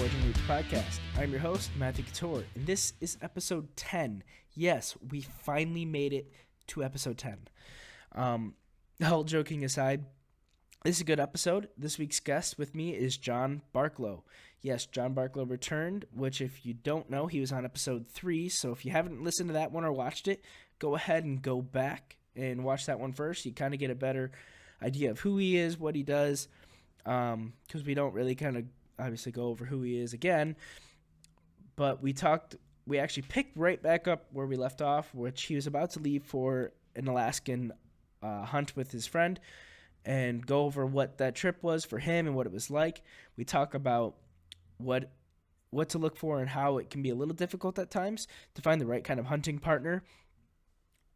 Forging Roots podcast. I'm your host, Matthew Couture, and this is episode 10. Yes, we finally made it to episode 10. All joking aside, this is a good episode. This week's guest with me is John Barklow. Yes, John Barklow returned, which if you don't know, he was on episode 3. So if you haven't listened to that one or watched it, go ahead and go back and watch that one first. You kind of get a better idea of who he is, what he does, because we don't really kind of obviously go over who he is again. But we actually picked right back up where we left off, which he was about to leave for an Alaskan hunt with his friend, and go over what that trip was for him and what it was like. We talk about what to look for and how it can be a little difficult at times to find the right kind of hunting partner.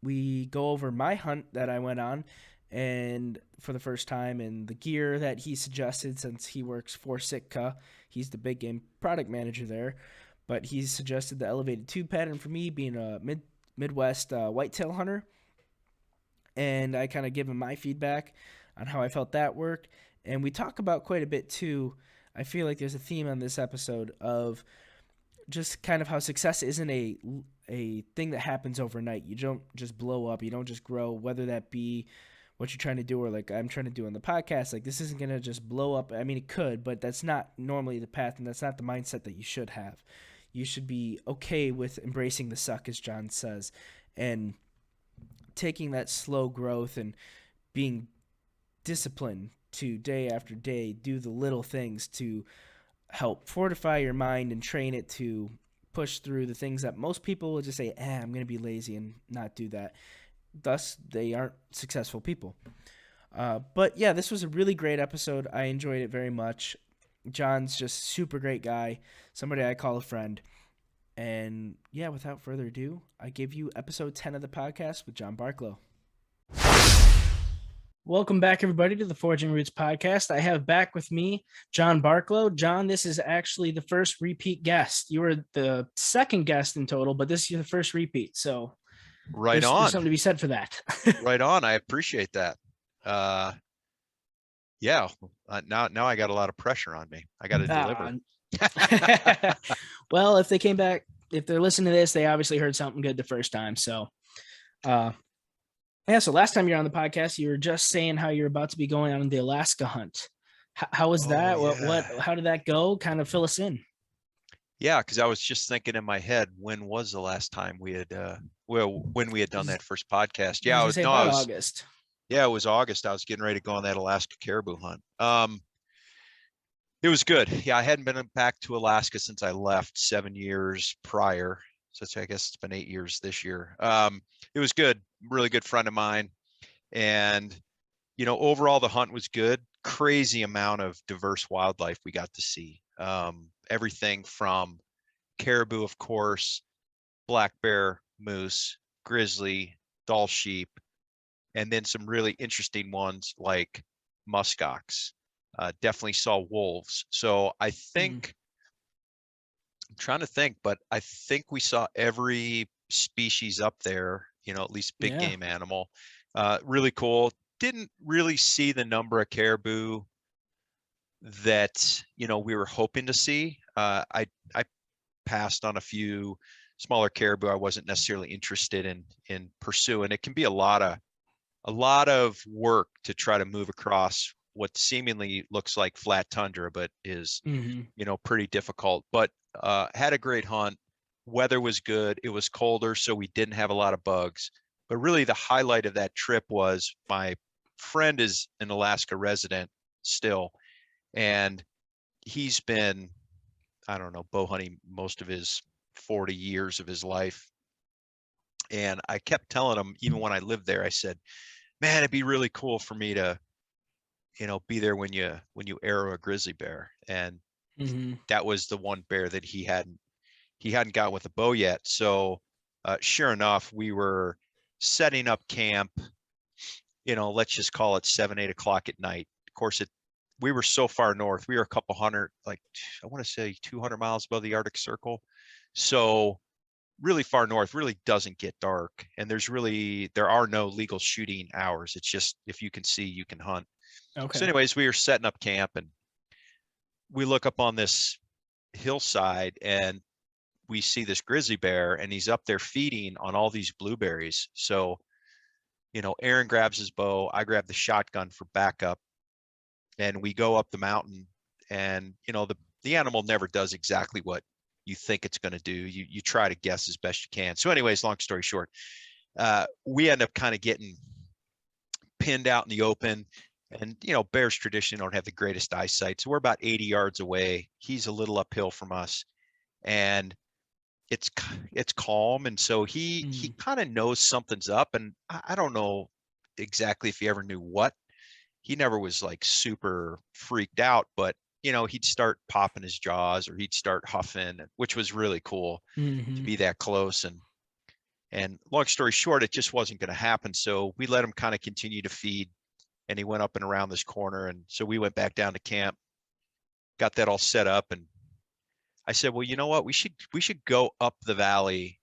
We go over my hunt that I went on and for the first time, and the gear that he suggested, since he works for Sitka. He's the big game product manager there, but he suggested the elevated tube pattern for me, being a Midwest whitetail hunter. And I kind of give him my feedback on how I felt that worked. And we talk about quite a bit too. I feel like there's a theme on this episode of just kind of how success isn't a thing that happens overnight. You don't just blow up. You don't just grow, whether that be what you're trying to do or like I'm trying to do on the podcast. Like, this isn't going to just blow up. I mean, it could, but that's not normally the path, and that's not the mindset that you should have. You should be okay with embracing the suck, as John says, and taking that slow growth and being disciplined to day after day do the little things to help fortify your mind and train it to push through the things that most people will just say, I'm going to be lazy and not do that. Thus, they aren't successful people. But yeah, this was a really great episode. I enjoyed it very much. John's just a super great guy, somebody I call a friend. And yeah, without further ado, I give you episode 10 of the podcast with John Barklow. Welcome back, everybody, to the Forging Roots podcast. I have back with me John Barklow. John, this is actually the first repeat guest. You were the second guest in total, but this is the first repeat. So there's something to be said for that. Right on. I appreciate that. Now I got a lot of pressure on me. I got to deliver. Well, if they came back, if they're listening to this, they obviously heard something good the first time. So, so last time you're on the podcast, you were just saying how you're about to be going on the Alaska hunt. How was that? Yeah. How did that go? Kind of fill us in. Yeah, because I was just thinking in my head, when was the last time we had when we had done that first podcast? Yeah, it was August. Yeah, it was August. I was getting ready to go on that Alaska caribou hunt. It was good. Yeah, I hadn't been back to Alaska since I left 7 years prior. So I guess it's been 8 years this year. It was good. Really good friend of mine. And, overall the hunt was good. Crazy amount of diverse wildlife we got to see. Everything from caribou, of course, black bear, moose, grizzly, Dall sheep, and then some really interesting ones like muskox. Definitely saw wolves. So I think, I'm trying to think, but I think we saw every species up there, at least big game animal. Really cool. Didn't really see the number of caribou that, we were hoping to see. I passed on a few smaller caribou I wasn't necessarily interested in pursuing. It can be a lot of work to try to move across what seemingly looks like flat tundra, but is, pretty difficult. But had a great hunt. Weather was good. It was colder, so we didn't have a lot of bugs. But really the highlight of that trip was my friend is an Alaska resident still. And he's been, bow hunting most of his 40 years of his life. And I kept telling him, even when I lived there, I said, man, it'd be really cool for me to, be there when you arrow a grizzly bear. And that was the one bear that he hadn't got with a bow yet. So sure enough, we were setting up camp, let's just call it 7-8 o'clock at night. Of course, we were so far north. We were a couple hundred, I want to say 200 miles above the Arctic Circle. So really far north, really doesn't get dark. And there are no legal shooting hours. It's just, if you can see, you can hunt. Okay. So anyways, we were setting up camp and we look up on this hillside, and we see this grizzly bear, and he's up there feeding on all these blueberries. So, Aaron grabs his bow, I grab the shotgun for backup, and we go up the mountain. And the animal never does exactly what you think it's going to do. You try to guess as best you can. So anyways, long story short, we end up kind of getting pinned out in the open. And bears traditionally don't have the greatest eyesight, so we're about 80 yards away. He's a little uphill from us, and it's calm. And so he Mm. kind of knows something's up, and I don't know exactly if he ever knew what. He never was like super freaked out, but he'd start popping his jaws, or he'd start huffing, which was really cool to Mm-hmm. be that close. And long story short, it just wasn't going to happen. So we let him kind of continue to feed, and he went up and around this corner. And so we went back down to camp, got that all set up, and I said, well, you know what? We should go up the valley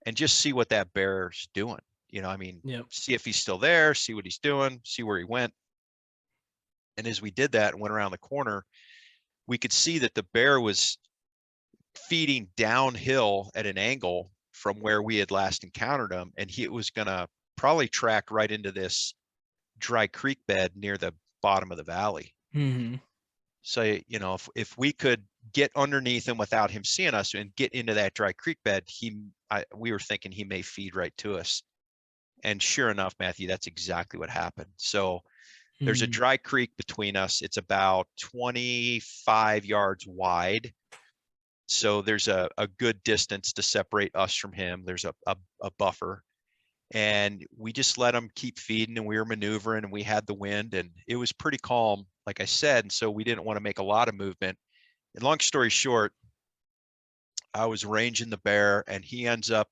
and just see what that bear's doing. I mean, Yep. see if he's still there, see what he's doing, see where he went. And as we did that and went around the corner, we could see that the bear was feeding downhill at an angle from where we had last encountered him. And he was going to probably track right into this dry creek bed near the bottom of the valley. Mm-hmm. So, if we could get underneath him without him seeing us and get into that dry creek bed, we were thinking he may feed right to us. And sure enough, Matthew, that's exactly what happened. So there's a Mm. dry creek between us. It's about 25 yards wide. So there's a good distance to separate us from him. There's a buffer. And we just let him keep feeding, and we were maneuvering, and we had the wind, and it was pretty calm, like I said. And so we didn't want to make a lot of movement. And long story short, I was ranging the bear, and he ends up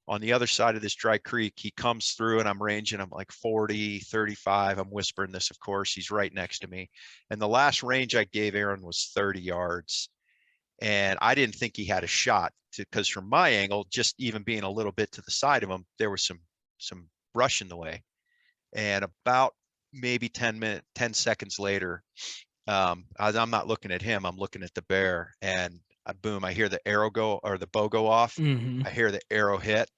on the other side of this dry creek. He comes through, and I'm ranging him like 40, 35. I'm whispering this, of course. He's right next to me. And the last range I gave Aaron was 30 yards. And I didn't think he had a shot, because from my angle, just even being a little bit to the side of him, there was some brush in the way. And about maybe 10 seconds later, I'm not looking at him, I'm looking at the bear, and boom, I hear the arrow go, or the bow go off. Mm-hmm. I hear the arrow hit,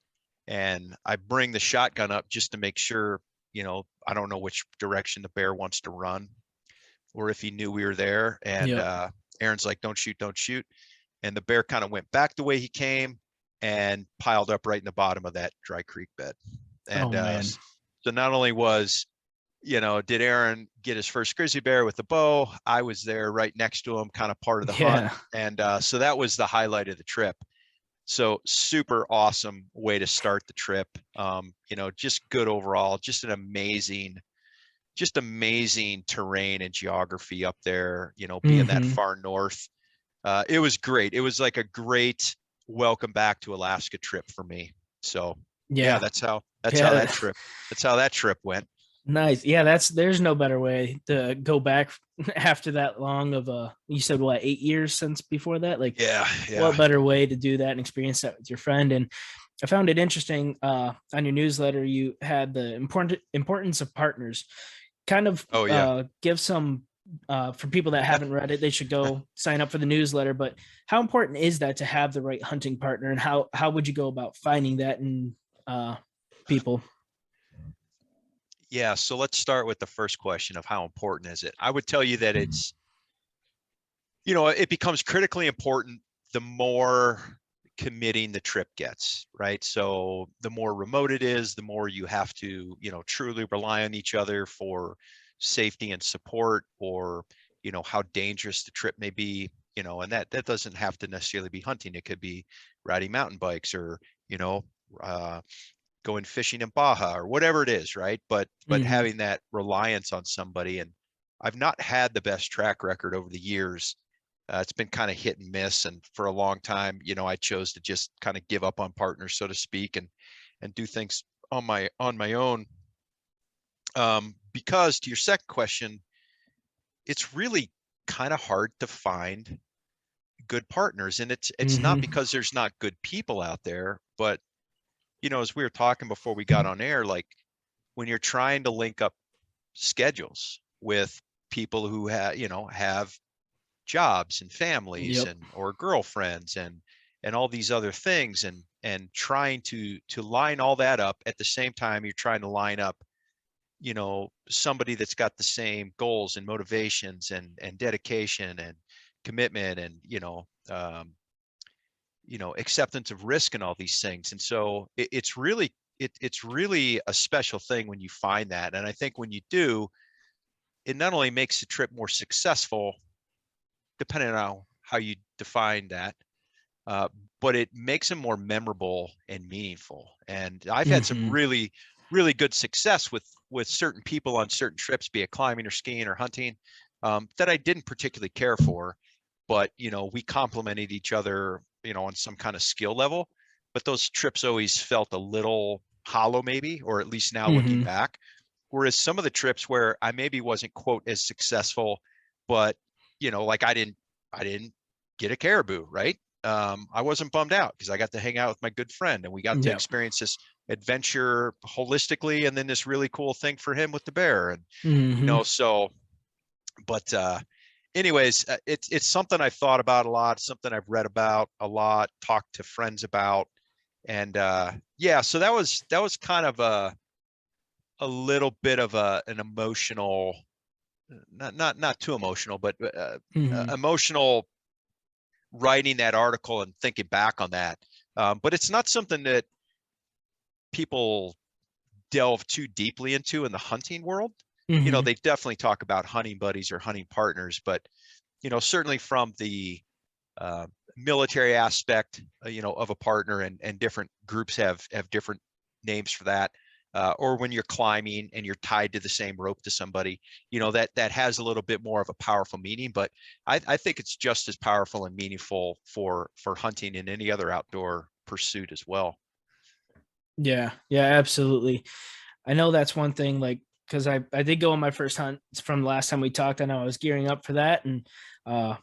and I bring the shotgun up just to make sure. I don't know which direction the bear wants to run, or if he knew we were there. And Yep. Aaron's like, don't shoot, don't shoot. And the bear kind of went back the way he came and piled up right in the bottom of that dry creek bed. And Oh man. so not only did Aaron get his first grizzly bear with the bow, I was there right next to him, kind of part of the hunt. Yeah. And so that was the highlight of the trip. So super awesome way to start the trip. Just good overall, just amazing terrain and geography up there, being that Mm-hmm. far north. It was great. It was like a great welcome back to Alaska trip for me. So yeah, Yeah. that's how Yeah. that trip went. Nice. Yeah, there's no better way to go back after that long of you said what, 8 years since before that? Like Yeah, what yeah. better way to do that and experience that with your friend? And I found it interesting on your newsletter you had the importance of partners. Kind of Oh yeah. give some for people that haven't read it, they should go sign up for the newsletter. But how important is that to have the right hunting partner, and how would you go about finding that in people? Yeah, so let's start with the first question of how important is it? I would tell you that it becomes critically important the more committing the trip gets, right? So the more remote it is, the more you have to, truly rely on each other for safety and support, or, how dangerous the trip may be, and that doesn't have to necessarily be hunting. It could be riding mountain bikes, or, uh, going fishing in Baja, or whatever it is, right? But Mm-hmm. having that reliance on somebody. And I've not had the best track record over the years. It's been kind of hit and miss, and for a long time, I chose to just kind of give up on partners, so to speak, and do things on my own. Because to your second question, it's really kind of hard to find good partners, and it's not Mm-hmm. because there's not good people out there, but as we were talking before we got on air, like when you're trying to link up schedules with people who have jobs and families Yep. and or girlfriends and all these other things, and trying to line all that up at the same time you're trying to line up, somebody that's got the same goals and motivations and dedication and commitment and acceptance of risk and all these things. And so it's really a special thing when you find that. And I think when you do, it not only makes the trip more successful, depending on how you define that, uh, but it makes them more memorable and meaningful. And I've had some Hmm. really, really good success with certain people on certain trips, be it climbing or skiing or hunting, that I didn't particularly care for, but we complemented each other, on some kind of skill level. But those trips always felt a little hollow, maybe, or at least now looking Hmm. back. Whereas some of the trips where I maybe wasn't quote as successful, but like I didn't get a caribou, right? I wasn't bummed out because I got to hang out with my good friend and we got to Yep. experience this adventure holistically, and then this really cool thing for him with the bear. And Hmm. so, but anyways, it's something I've thought about a lot, something I've read about a lot, talked to friends about. And yeah, so that was kind of a little bit of an emotional, not too emotional, but Hmm. emotional writing that article and thinking back on that. But it's not something that people delve too deeply into in the hunting world. Hmm. They definitely talk about hunting buddies or hunting partners, but certainly from the uh, military aspect, of a partner, and different groups have different names for that. Or when you're climbing and you're tied to the same rope to somebody, that has a little bit more of a powerful meaning. But I think it's just as powerful and meaningful for hunting and any other outdoor pursuit as well. Yeah. Yeah. Absolutely. I know that's one thing. Like, because I did go on my first hunt from the last time we talked. I know I was gearing up for that, and uh,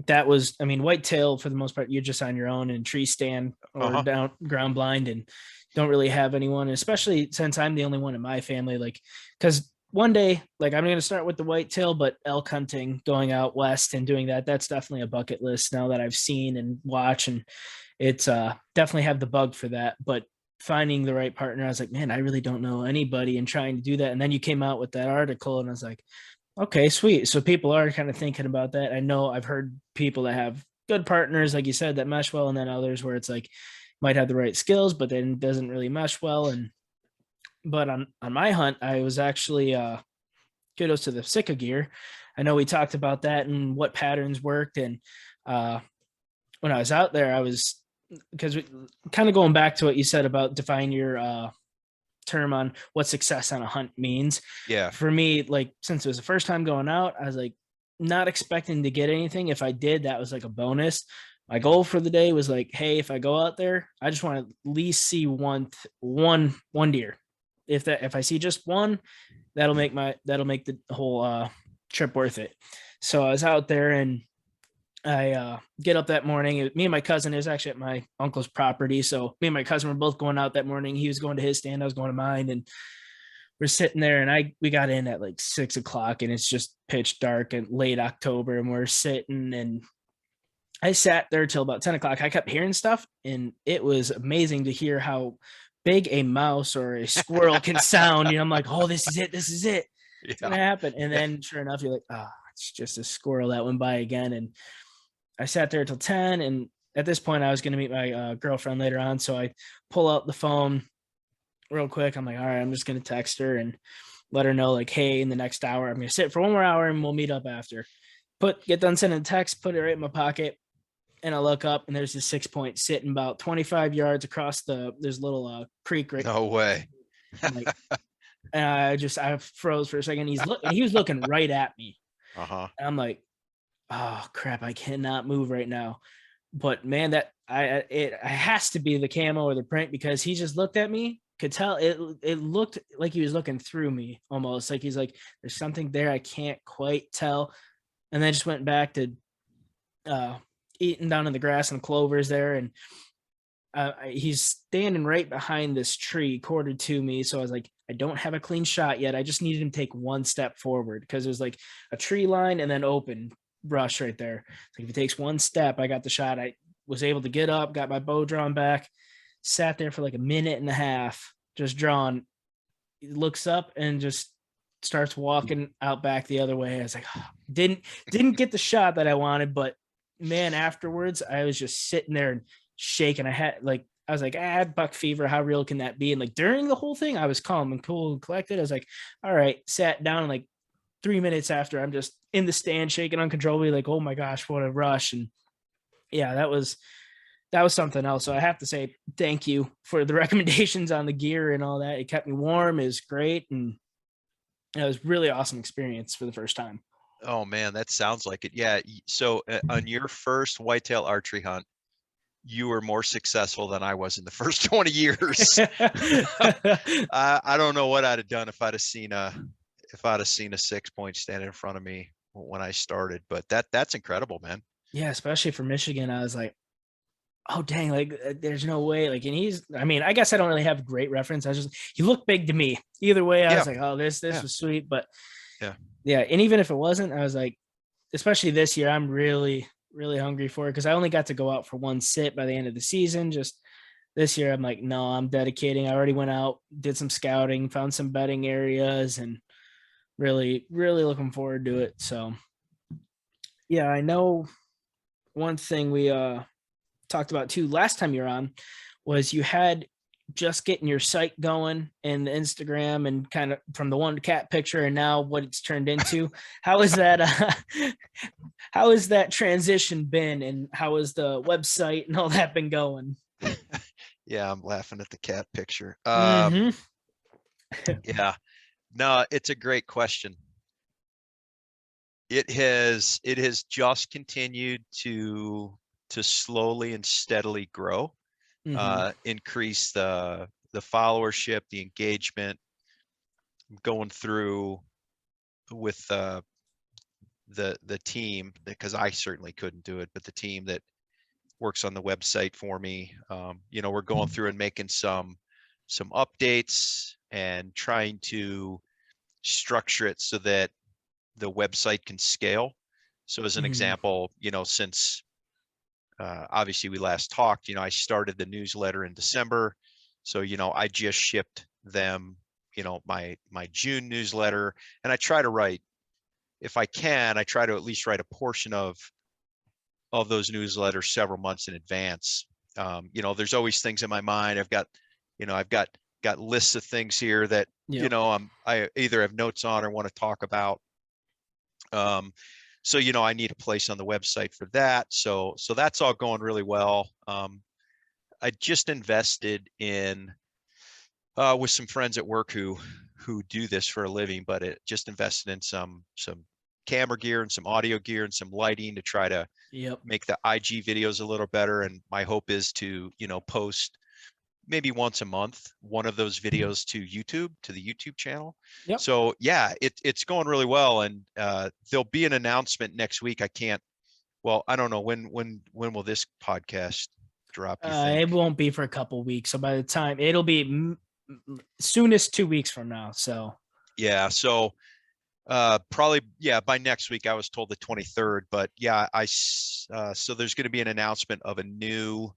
that was, I mean, whitetail for the most part, you're just on your own in tree stand or Uh-huh. down ground blind and don't really have anyone, especially since I'm the only one in my family. Like, because one day, like, I'm going to start with the whitetail, but elk hunting, going out west and doing that, that's definitely a bucket list now that I've seen and watch. And it's definitely have the bug for that. But finding the right partner, I was like, man, I really don't know anybody, and trying to do that. And then you came out with that article, and I was like, okay, sweet. So people are kind of thinking about that. I know I've heard people that have good partners, like you said, that mesh well, and then others where it's like might have the right skills, but then doesn't really mesh well. And but on my hunt, I was actually kudos to the Sika gear. I know we talked about that and what patterns worked. And uh when I was out there, I was because kind of going back to what you said about define your term on what success on a hunt means. Yeah. For me, like since it was the first time going out, I was like not expecting to get anything. If I did, that was like a bonus. My goal for the day was like, hey, if I go out there, I just want to at least see one deer. If I see just one, that'll make the whole trip worth it. So I was out there and I get up that morning. Me and my cousin, is actually at my uncle's property. So me and my cousin were both going out that morning. He was going to his stand, I was going to mine, and we're sitting there. And we got in at like 6 o'clock, and it's just pitch dark and late October, and we're sitting. And I sat there till about 10 o'clock. I kept hearing stuff, and it was amazing to hear how big a mouse or a squirrel can sound. I'm like, oh, this is it. This is it. It's Yeah. gonna happen. And then sure enough, you're like, ah, oh, it's just a squirrel that went by again. And I sat there till 10, and at this point I was going to meet my girlfriend later on. So I pull out the phone real quick. I'm like, all right, I'm just going to text her and let her know like, hey, in the next hour, I'm going to sit for 1 more hour and we'll meet up after. Get done sending a text, put it right in my pocket. And I look up and there's this 6 point sitting about 25 yards across there's a little creek right. No way. I'm like, and I froze for a second. He was looking right at me. Uh-huh. And I'm like, oh crap, I cannot move right now. But man, that it has to be the camo or the print, because he just looked at me, could tell it looked like he was looking through me, almost like he's like, there's something there I can't quite tell. And then just went back to uh eating down in the grass and clovers there. And he's standing right behind this tree quartered to me. So I was like, I don't have a clean shot yet. I just needed him to take one step forward, because there's like a tree line and then open rush right there. Like if it takes one step, I got the shot. I was able to get up, got my bow drawn back, sat there for like a minute and a half, just drawn. He looks up and just starts walking out back the other way. I was like, oh, didn't get the shot that I wanted, but man, afterwards I was just sitting there and shaking. I was like, I had buck fever. How real can that be? And like during the whole thing, I was calm and cool and collected. I was like, all right, sat down, and like 3 minutes after, I'm just in the stand shaking uncontrollably, like, oh my gosh, what a rush. And yeah, that was something else. So I have to say thank you for the recommendations on the gear and all that. It kept me warm. It was great. And it was really awesome experience for the first time. Oh man, that sounds like it. Yeah. So on your first whitetail archery hunt, you were more successful than I was in the first 20 years. I don't know what I'd have done if I'd have seen a 6-point stand in front of me when I started, but that's incredible, man. Yeah, especially for Michigan. I was like, oh dang, like there's no way. Like, and I mean, I guess I don't really have great reference. He looked big to me. Either way, I Yeah. was like, oh, this Yeah. was sweet. But Yeah. yeah, and even if it wasn't, I was like, especially this year, I'm really, really hungry for it because I only got to go out for one sit by the end of the season. Just this year, I'm like, no, I'm dedicating. I already went out, did some scouting, found some bedding areas, and really, really looking forward to it. So yeah, I know one thing we talked about too last time you're on was you had just getting your site going and the Instagram and kind of from the one cat picture and now what it's turned into. How is that how has that transition been, and how has the website and all that been going? Yeah, I'm laughing at the cat picture. Mm-hmm. Yeah. No, it's a great question. It has just continued to slowly and steadily grow, Mm-hmm. increase the followership, the engagement, going through with the team, because I certainly couldn't do it, but the team that works on the website for me. We're going through and making some updates and trying to structure it so that the website can scale. So as an Mm-hmm. example, since obviously we last talked, I started the newsletter in December. So, I just shipped them, my June newsletter, and I try to write, if I can, I try to at least write a portion of those newsletters several months in advance. There's always things in my mind. I've got lists of things here that, Yep. I either have notes on or want to talk about. So, I need a place on the website for that. So that's all going really well. I just invested in, with some friends at work who do this for a living, but it just invested in some camera gear and some audio gear and some lighting to try to Yep. make the IG videos a little better. And my hope is to, post maybe once a month one of those videos to the YouTube channel. Yep. So yeah, it's going really well. And there'll be an announcement next week. I don't know when will this podcast drop, you It think? won't be for a couple weeks. So by the time it'll be soonest 2 weeks from now. So Yeah. So probably, yeah, by next week. I was told the 23rd, but yeah, so there's going to be an announcement of a new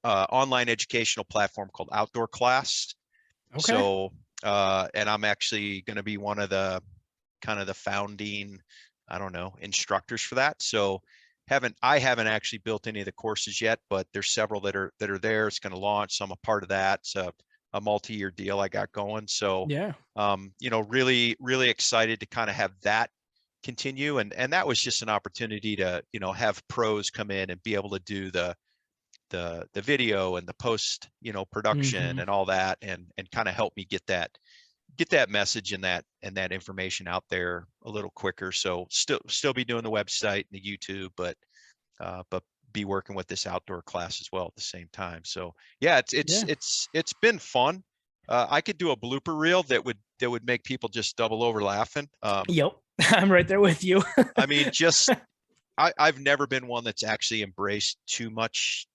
online educational platform called Outdoor Class. okay. So and I'm actually going to be one of the kind of the founding, I don't know, instructors for that. So I haven't actually built any of the courses yet, but there's several that are there. It's going to launch, so I'm a part of that. It's a multi-year deal I got going. So Yeah. really, really excited to kind of have that continue. And that was just an opportunity to, have pros come in and be able to do the video and the post, production Mm-hmm. and all that, and kind of help me get that message and that information out there a little quicker. So still be doing the website and the YouTube, but be working with this outdoor class as well at the same time. So yeah, Yeah. it's been fun. I could do a blooper reel that would make people just double over laughing. Yep. I'm right there with you. I mean, just I've never been one that's actually embraced too much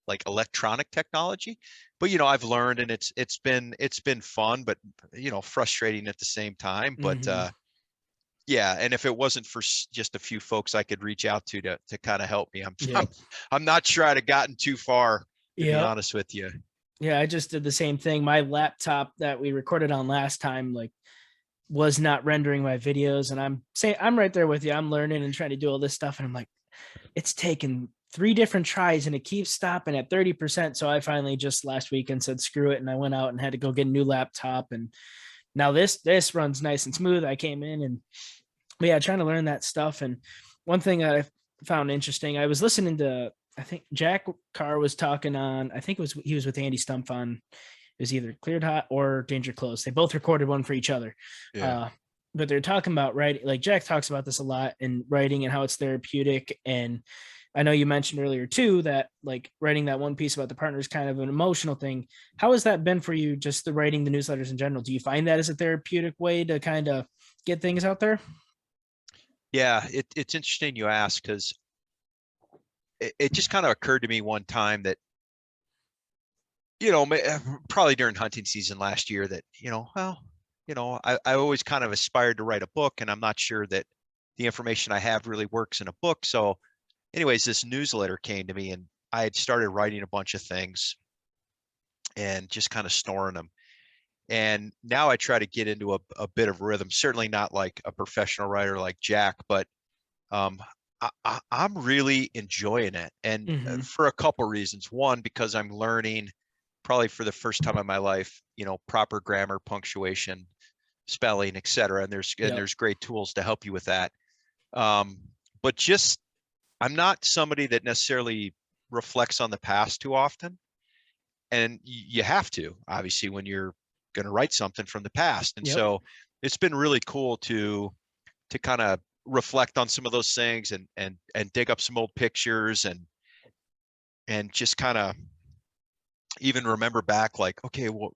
like electronic technology, but I've learned, and it's been fun, but frustrating at the same time. But Mm-hmm. Yeah, and if it wasn't for just a few folks I could reach out to kind of help me, I'm Yep. I'm not sure I'd have gotten too far, to be Yep. honest with you. Yeah, I just did the same thing. My laptop that we recorded on last time, like, was not rendering my videos, and I'm saying I'm right there with you. I'm learning and trying to do all this stuff, and I'm like, it's taken 3 different tries and it keeps stopping at 30%. So I finally just last weekend said screw it, and I went out and had to go get a new laptop, and now this runs nice and smooth. I came in and yeah, trying to learn that stuff. And one thing that I found interesting, I was listening to, I think Jack Carr was talking on, I think it was he was with Andy Stumpf on, it was either Cleared Hot or Danger Close. They both recorded one for each other. Yeah. Uh, but they're talking about writing, like Jack talks about this a lot in writing and how it's therapeutic. And I know you mentioned earlier too that like writing that one piece about the partner is kind of an emotional thing. How has that been for you, just the writing the newsletters in general? Do you find that as a therapeutic way to kind of get things out there? Yeah, it's interesting you ask, because it just kind of occurred to me one time that, probably during hunting season last year, that, well, I always kind of aspired to write a book, and I'm not sure that the information I have really works in a book. So anyways, this newsletter came to me, and I had started writing a bunch of things and just kind of storing them. And now I try to get into a bit of rhythm, certainly not like a professional writer like Jack, but um, I'm really enjoying it. And Mm-hmm. for a couple reasons. One, because I'm learning probably for the first time in my life, proper grammar, punctuation, spelling, et cetera. And Yep. there's great tools to help you with that. Um, but just, I'm not somebody that necessarily reflects on the past too often. And you have to, obviously, when you're going to write something from the past. And Yep. so it's been really cool to kind of reflect on some of those things, and dig up some old pictures, and just kind of even remember back, like, okay, well,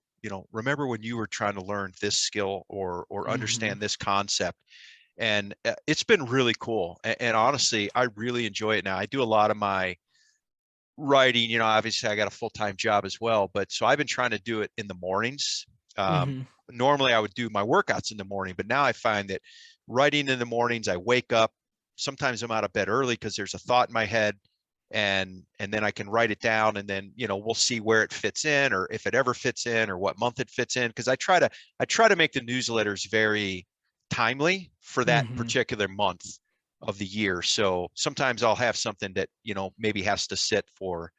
remember when you were trying to learn this skill, or Mm-hmm. understand this concept. And it's been really cool. And honestly, I really enjoy it now. I do a lot of my writing, obviously I got a full-time job as well, but so I've been trying to do it in the mornings. Mm-hmm. Normally I would do my workouts in the morning, but now I find that writing in the mornings, I wake up, sometimes I'm out of bed early because there's a thought in my head, and then I can write it down, and then, we'll see where it fits in, or if it ever fits in, or what month it fits in. Because I try to make the newsletters very timely for that Mm-hmm. particular month of the year. So sometimes I'll have something that, maybe has to sit for,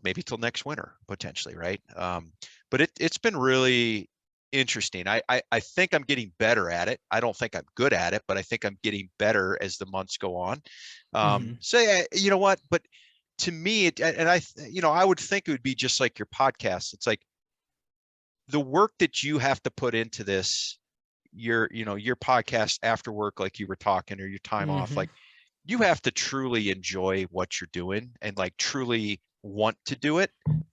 maybe till next winter potentially, right? But it's been really interesting. I think I'm getting better at it. I don't think I'm good at it, but I think I'm getting better as the months go on. Mm-hmm. So yeah, you know what? But to me, I would think it would be just like your podcast. It's like the work that you have to put into this, your podcast after work, like you were talking, or your time off, Mm-hmm. like, you have to truly enjoy what you're doing, and like truly want to do it.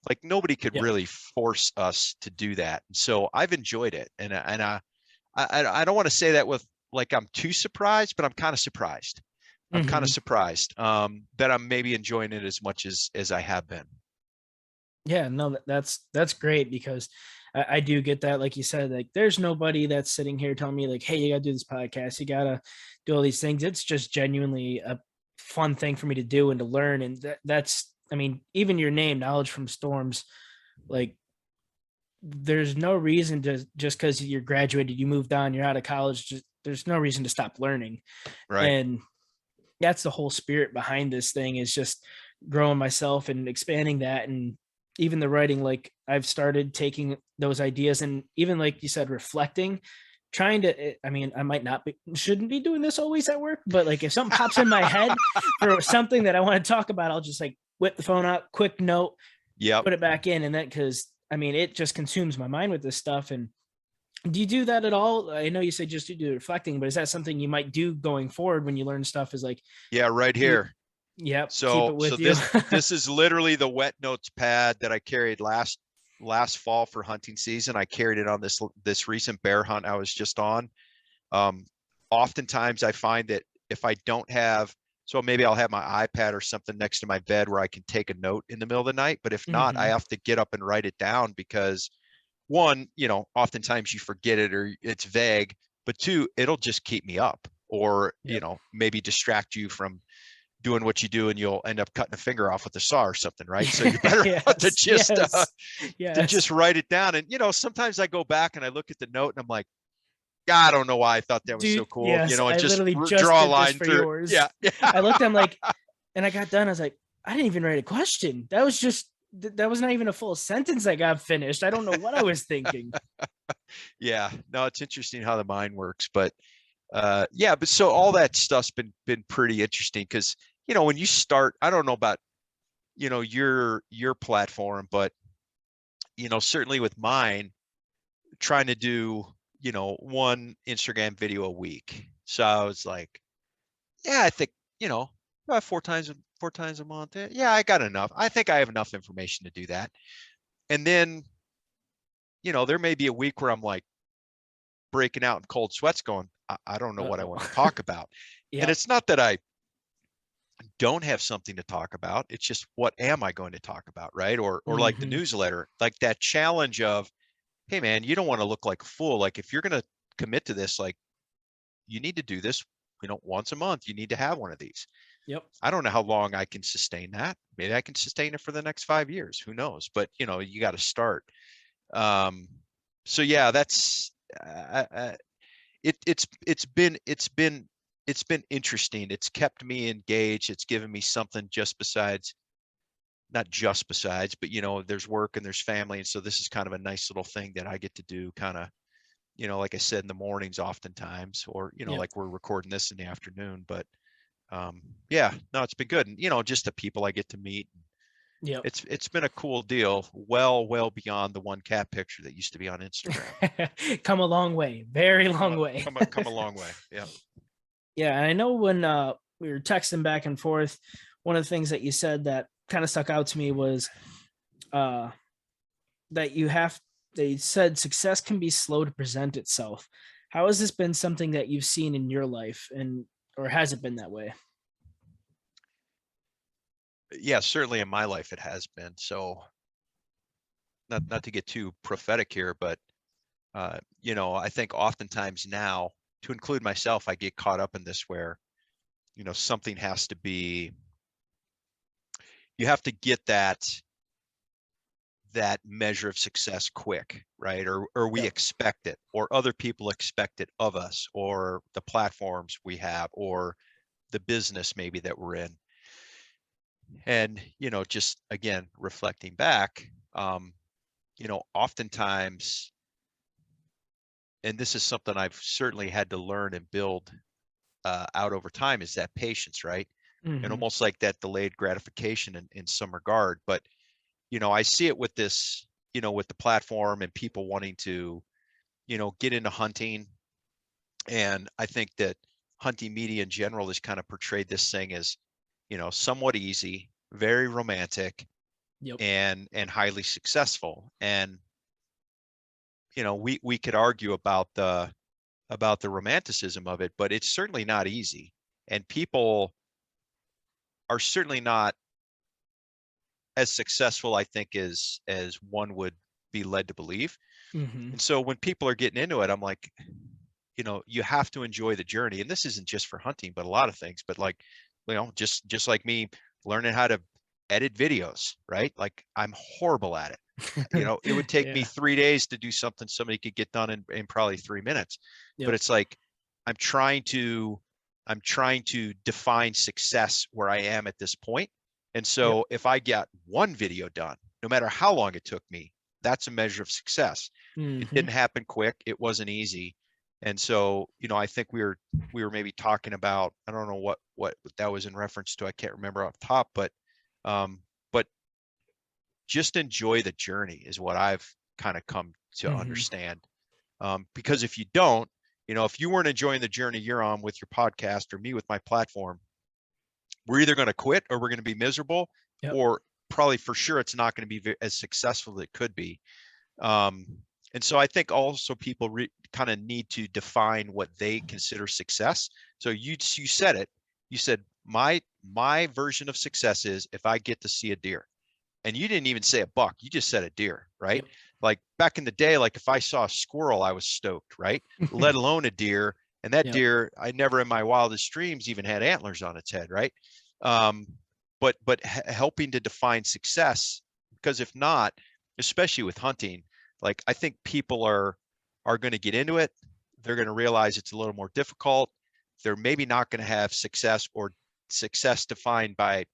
Like, nobody could Yep. really force us to do that. And so I've enjoyed it. And I don't want to say that with, like, I'm too surprised, but I'm kind of surprised. I'm kind of Mm-hmm. surprised that I'm maybe enjoying it as much as I have been. Yeah, no, that's great because I do get that. Like you said, like there's nobody that's sitting here telling me like, hey, you gotta do this podcast, you gotta do all these things. It's just genuinely a fun thing for me to do and to learn. And that's, I mean, even your name, Knowledge from Storms, like there's no reason to, just because you're graduated, you moved on, you're out of college, just, there's no reason to stop learning. Right. And that's the whole spirit behind this thing, is just growing myself and expanding that. And even the writing, like I've started taking those ideas and even like you said, reflecting, trying to, I mean, I might not be, shouldn't be doing this always at work, but like if something pops in my head for something that I want to talk about, I'll just like whip the phone out, quick note, Yep. put it back in. And then, because I mean, it just consumes my mind with this stuff. And do you do that at all? I know you said just to do reflecting, but is that something you might do going forward when you learn stuff, is like, Yeah. Right you, here. yep, keep So it so with you. this is literally the wet notes pad that I carried last fall for hunting season. I carried it on this recent bear hunt I was just on. Um, Oftentimes I find that if I don't have, so maybe I'll have my iPad or something next to my bed where I can take a note in the middle of the night. But if not, I Hmm. have to get up and write it down, because one, oftentimes you forget it or it's vague. but two, it'll just keep me up, or, Yep. maybe distract you from doing what you do, and you'll end up cutting a finger off with a saw or something, right? So you're better off to Yes. just Yes. to Yes. just write it down. And sometimes I go back and I look at the note and I'm like, God, I don't know why I thought that was so Dude, cool, yes, and I just literally just draw a did this line for through it. yours. Yeah, yeah, I looked, I'm like, and I got done. I was like, I didn't even write a question. That was just, that was not even a full sentence I got finished. I don't know what I was thinking. yeah. No, it's interesting how the mind works, but yeah. But so all that stuff's been pretty interesting, because when you start, I don't know about your platform, but certainly with mine, trying to do one Instagram video a week. So I was like, yeah, I think about four times a month. Yeah, I got enough. I think I have enough information to do that. And then there may be a week where I'm like breaking out in cold sweats, going, I don't know what I Uh-oh. want to talk about. And Yep. it's not that I don't have something to talk about. It's just, what am I going to talk about, right? Or like the Mm-hmm. newsletter, like that challenge of, hey man, you don't want to look like a fool. Like, if you're going to commit to this, like, you need to do this, once a month. You need to have one of these. Yep. I don't know how long I can sustain that. Maybe I can sustain it for the next 5 years. Who knows? But you got to start. Um, so yeah, that's it's been interesting. It's kept me engaged. It's given me something just besides, not just besides, but there's work and there's family, and so this is kind of a nice little thing that I get to do, kind of, like I said, in the mornings oftentimes, or Yep. like we're recording this in the afternoon. But yeah, no, it's been good. And just the people I get to meet, Yep. it's been a cool deal, well beyond the one cat picture that used to be on Instagram. Come a long way. Very come long a, way. come a long way. Yeah. Yeah, and I know when we were texting back and forth, one of the things that you said that kind of stuck out to me was uh, that you said success can be slow to present itself. How has this been something that you've seen in your life, and or has it been that way? Yeah, certainly in my life it has been. So, not to get too prophetic here, but I think oftentimes now, to include myself, I get caught up in this where, something has to be, you have to get that measure of success quick, right? Or we Yep. expect it, or other people expect it of us, or the platforms we have, or the business maybe that we're in. And, just again, reflecting back, oftentimes, and this is something I've certainly had to learn and build out over time, is that patience, right? And Mm-hmm. almost like that delayed gratification in some regard. But, I see it with this, with the platform and people wanting to, get into hunting. And I think that hunting media in general has kind of portrayed this thing as, somewhat easy, very romantic, Yep. and highly successful. And, we could argue about the romanticism of it, but it's certainly not easy. And people are certainly not as successful, I think, as one would be led to believe. Mm-hmm. And so when people are getting into it, I'm like, you have to enjoy the journey. And this isn't just for hunting, but a lot of things. But like, just like me learning how to edit videos, right? Like, I'm horrible at it. It would take me Yeah. 3 days to do something somebody could get done in probably 3 minutes. But Yep. it's like, I'm trying to I'm trying to define success where I am at this point. And Yep. so if I get one video done, no matter how long it took me, that's a measure of success. It Mm-hmm. didn't happen quick. It wasn't easy. And so, I think we were maybe talking about, I don't know what that was in reference to. I can't remember off the top, but just enjoy the journey is what I've kind of come to Mm-hmm. understand. Because if you don't, if you weren't enjoying the journey you're on with your podcast, or me with my platform, we're either going to quit, or we're going to be miserable, Yep. or probably for sure it's not going to be as successful as it could be. Um, and so I think also people kind of need to define what they consider success. So you said it. You said my version of success is if I get to see a deer. And you didn't even say a buck. You just said a deer, right? Yep. Like back in the day, like if I saw a squirrel, I was stoked, right? Let alone a deer. And that Yep. deer, I never in my wildest dreams even had antlers on its head, right? Um, but helping to define success, because if not, especially with hunting, like I think people are going to get into it. They're going to realize it's a little more difficult. They're maybe not going to have success, or success defined by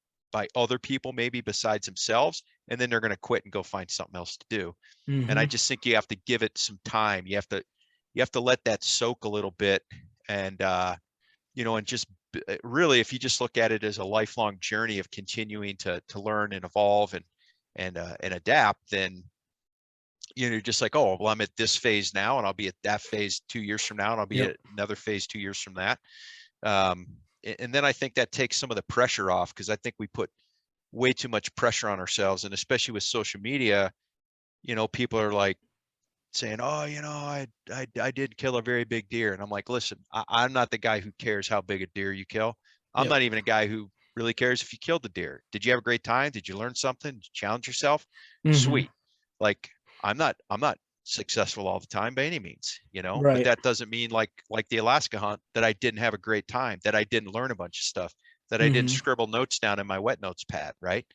other people, maybe besides themselves, and then they're going to quit and go find something else to do. And I Hmm. just think you have to give it some time. You have to let that soak a little bit, and and just really, if you just look at it as a lifelong journey of continuing to learn and evolve and adapt, then you're just like, oh, well, I'm at this phase now, and I'll be at that phase 2 years from now, and I'll be Yep. at another phase 2 years from that. Um, and then I think that takes some of the pressure off, because I think we put way too much pressure on ourselves, and especially with social media, people are like saying, oh, I did kill a very big deer. And I'm like, listen, I'm not the guy who cares how big a deer you kill. I'm Yep. not even a guy who really cares if you killed the deer. Did you have a great time? Did you learn something? Did you challenge yourself? Hmm. Sweet. Like I'm not successful all the time by any means, but Right. that doesn't mean like the Alaska hunt that I didn't have a great time, that I didn't learn a bunch of stuff, that I didn't Hmm. scribble notes down in my wet notes pad, right?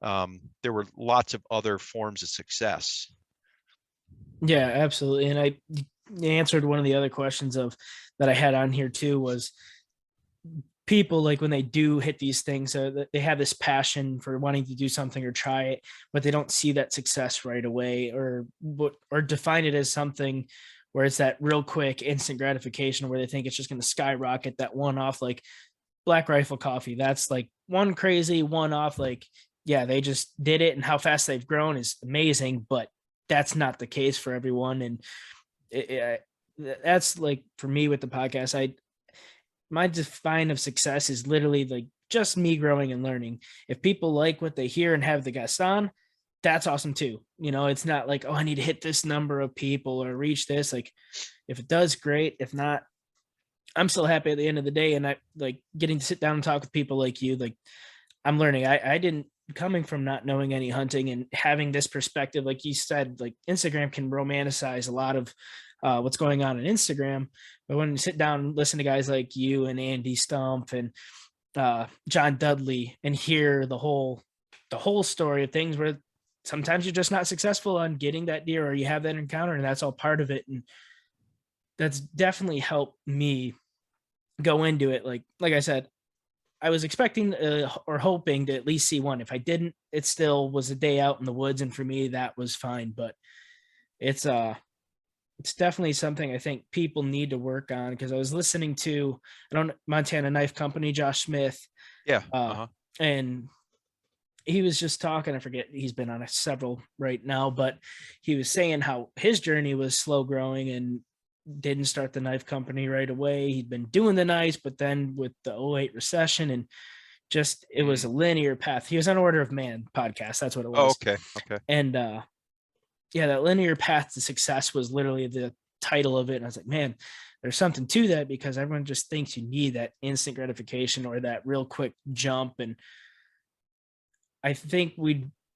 There were lots of other forms of success. Yeah, absolutely. And I answered one of the other questions of that I had on here too was people like when they do hit these things, they have this passion for wanting to do something or try it, but they don't see that success right away, or define it as something where it's that real quick instant gratification where they think it's just going to skyrocket that one off, like Black Rifle Coffee. That's like one crazy one off. Like, yeah, they just did it, and how fast they've grown is amazing, but that's not the case for everyone. And that's like for me with the podcast, my define of success is literally like just me growing and learning. If people like what they hear and have the guest on, that's awesome too. It's not like, oh, I need to hit this number of people or reach this. Like, if it does, great. If not, I'm still happy at the end of the day. And I like getting to sit down and talk with people like you. Like, I'm learning. I didn't, coming from not knowing any hunting and having this perspective, like you said, like Instagram can romanticize a lot of what's going on Instagram. But when you sit down and listen to guys like you and Andy Stump and John Dudley and hear the whole story of things, where sometimes you're just not successful on getting that deer, or you have that encounter, and that's all part of it. And that's definitely helped me go into it. Like I said, I was expecting or hoping to at least see one. If I didn't, it still was a day out in the woods, and for me that was fine. But it's uh it's definitely something I think people need to work on, because I was listening to, I don't, Montana Knife Company, Josh Smith, Yeah. uh Uh-huh. and he was just talking, I forget, he's been on several right now, but he was saying how his journey was slow growing and didn't start the knife company right away. He'd been doing the knives, but then with the '08 recession, and just it was a Mm. linear path. He was on Order of Man podcast, that's what it Oh, was. okay. Okay. And yeah, that linear path to success was literally the title of it. And I was like, man, there's something to that, because everyone just thinks you need that instant gratification or that real quick jump. And I think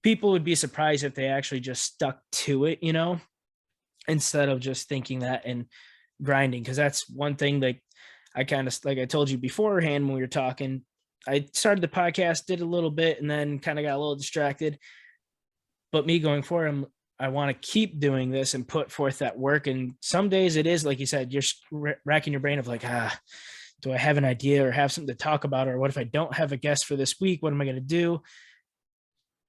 people would be surprised if they actually just stuck to it, instead of just thinking that and grinding. Cause that's one thing that I kind of, like I told you beforehand when we were talking, I started the podcast, did a little bit, and then kind of got a little distracted. But me going forward, I want to keep doing this and put forth that work. And some days it is like you said, you're racking your brain of like, do I have an idea or have something to talk about, or what if I don't have a guest for this week? What am I going to do?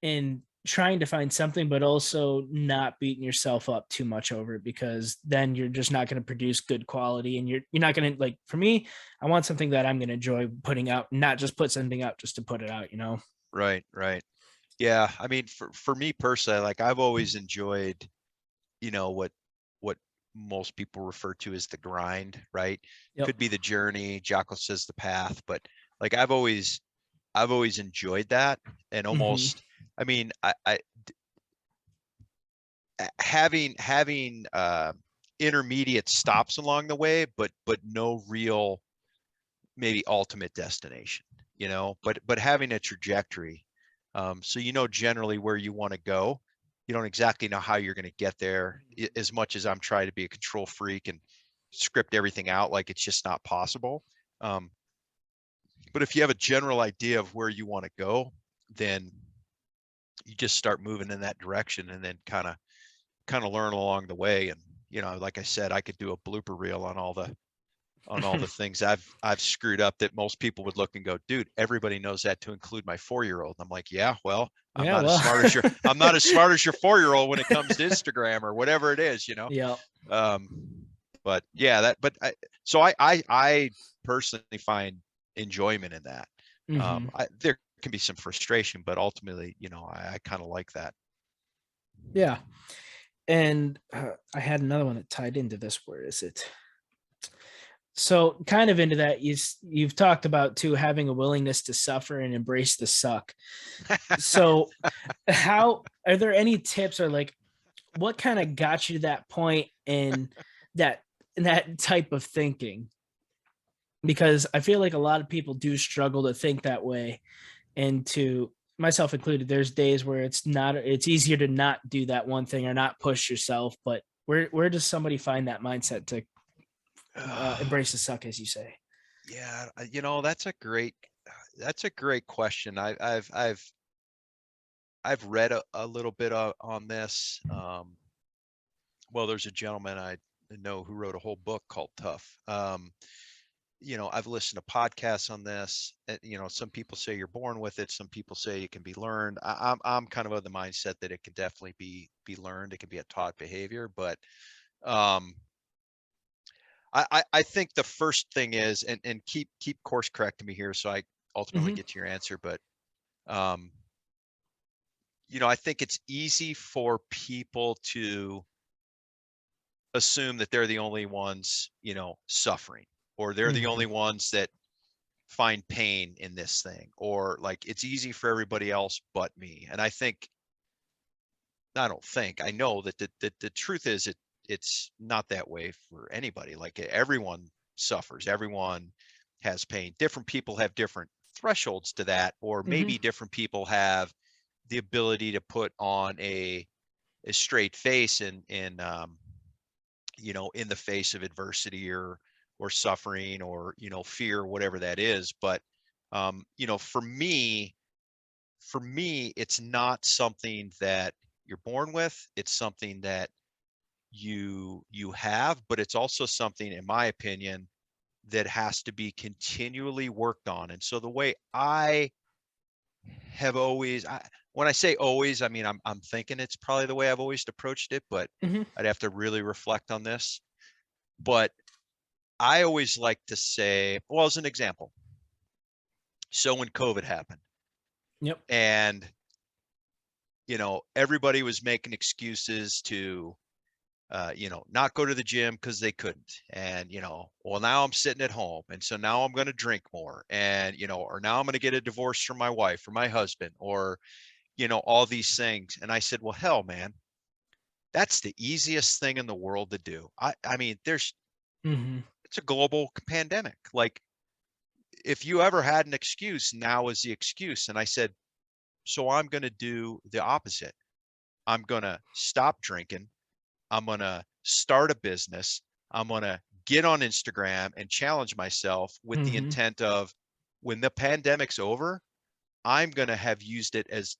And trying to find something, but also not beating yourself up too much over it, because then you're just not going to produce good quality, and you're not going to, like, for me, I want something that I'm going to enjoy putting out, not just put something out just to put it out. Right. Right. Yeah. I mean, for me personally, like I've always enjoyed, what most people refer to as the grind, right? Yep. Could be the journey. Jocko says the path, but like I've always enjoyed that, and Hmm. almost, I mean, having intermediate stops along the way, but no real maybe ultimate destination, but having a trajectory, so generally where you want to go. you don't exactly know how you're going to get there, as much as I'm trying to be a control freak and script everything out like it's just not possible. Um, but if you have a general idea of where you want to go, then you just start moving in that direction, and then kind of learn along the way. And like I said, I could do a blooper reel on all the things I've screwed up that most people would look and go, dude, everybody knows that, to include my 4-year-old. I'm like, yeah, well, Yeah, well. I'm not as smart as your 4-year-old when it comes to Instagram or whatever it is, Yeah. Um, but yeah, I personally find enjoyment in that. Hmm. There can be some frustration, but ultimately, I kind of like that. Yeah. And I had another one that tied into this. Where is it? So, kind of into that, you've talked about too having a willingness to suffer and embrace the suck. So, how are there any tips, or like what kind of got you to that point that in that type of thinking? Because I feel like a lot of people do struggle to think that way, and to myself included, there's days where it's easier to not do that one thing or not push yourself. But where does somebody find that mindset to embrace the suck, as you say? Yeah, that's a great question. I've read a little bit on this. Well, there's a gentleman I know who wrote a whole book called Tough. I've listened to podcasts on this. Some people say you're born with it. Some people say it can be learned. I'm kind of the mindset that it can definitely be learned. It can be a taught behavior, but um, I think the first thing is, and keep course correcting me here, so I ultimately Hmm. get to your answer. But um, I think it's easy for people to assume that they're the only ones, suffering, or they're the Hmm. only ones that find pain in this thing, or like it's easy for everybody else but me. And I know that the truth is it's not that way for anybody. Like everyone suffers, everyone has pain. Different people have different thresholds to that, or Hmm. maybe different people have the ability to put on a straight face in the face of adversity or suffering or fear, whatever that is. But for me it's not something that you're born with. It's something that you have, but it's also something, in my opinion, that has to be continually worked on. And so the way I have always, when I say always, I mean I'm thinking it's probably the way I've always approached it, but Hmm. I'd have to really reflect on this. But I always like to say, well, as an example, so when COVID happened, Yep. and everybody was making excuses to not go to the gym because they couldn't. And, well, now I'm sitting at home. And so now I'm going to drink more, and, or now I'm going to get a divorce from my wife or my husband, or, all these things. And I said, well, hell, man, that's the easiest thing in the world to do. I mean, Hmm. it's a global pandemic. Like, if you ever had an excuse, now is the excuse. And I said, so I'm going to do the opposite. I'm going to stop drinking. I'm going to start a business. I'm going to get on Instagram and challenge myself with the Hmm. intent of, when the pandemic's over, I'm going to have used it as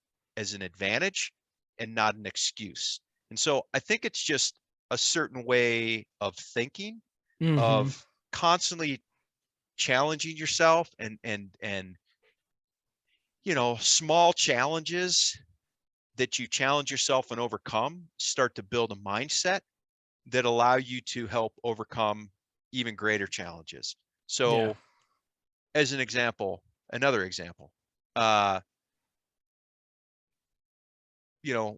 an advantage and not an excuse. And so I think it's just a certain way of thinking, Hmm. of constantly challenging yourself, and small challenges that you challenge yourself and overcome start to build a mindset that allow you to help overcome even greater challenges. Yeah. So, as an example, another example, uh,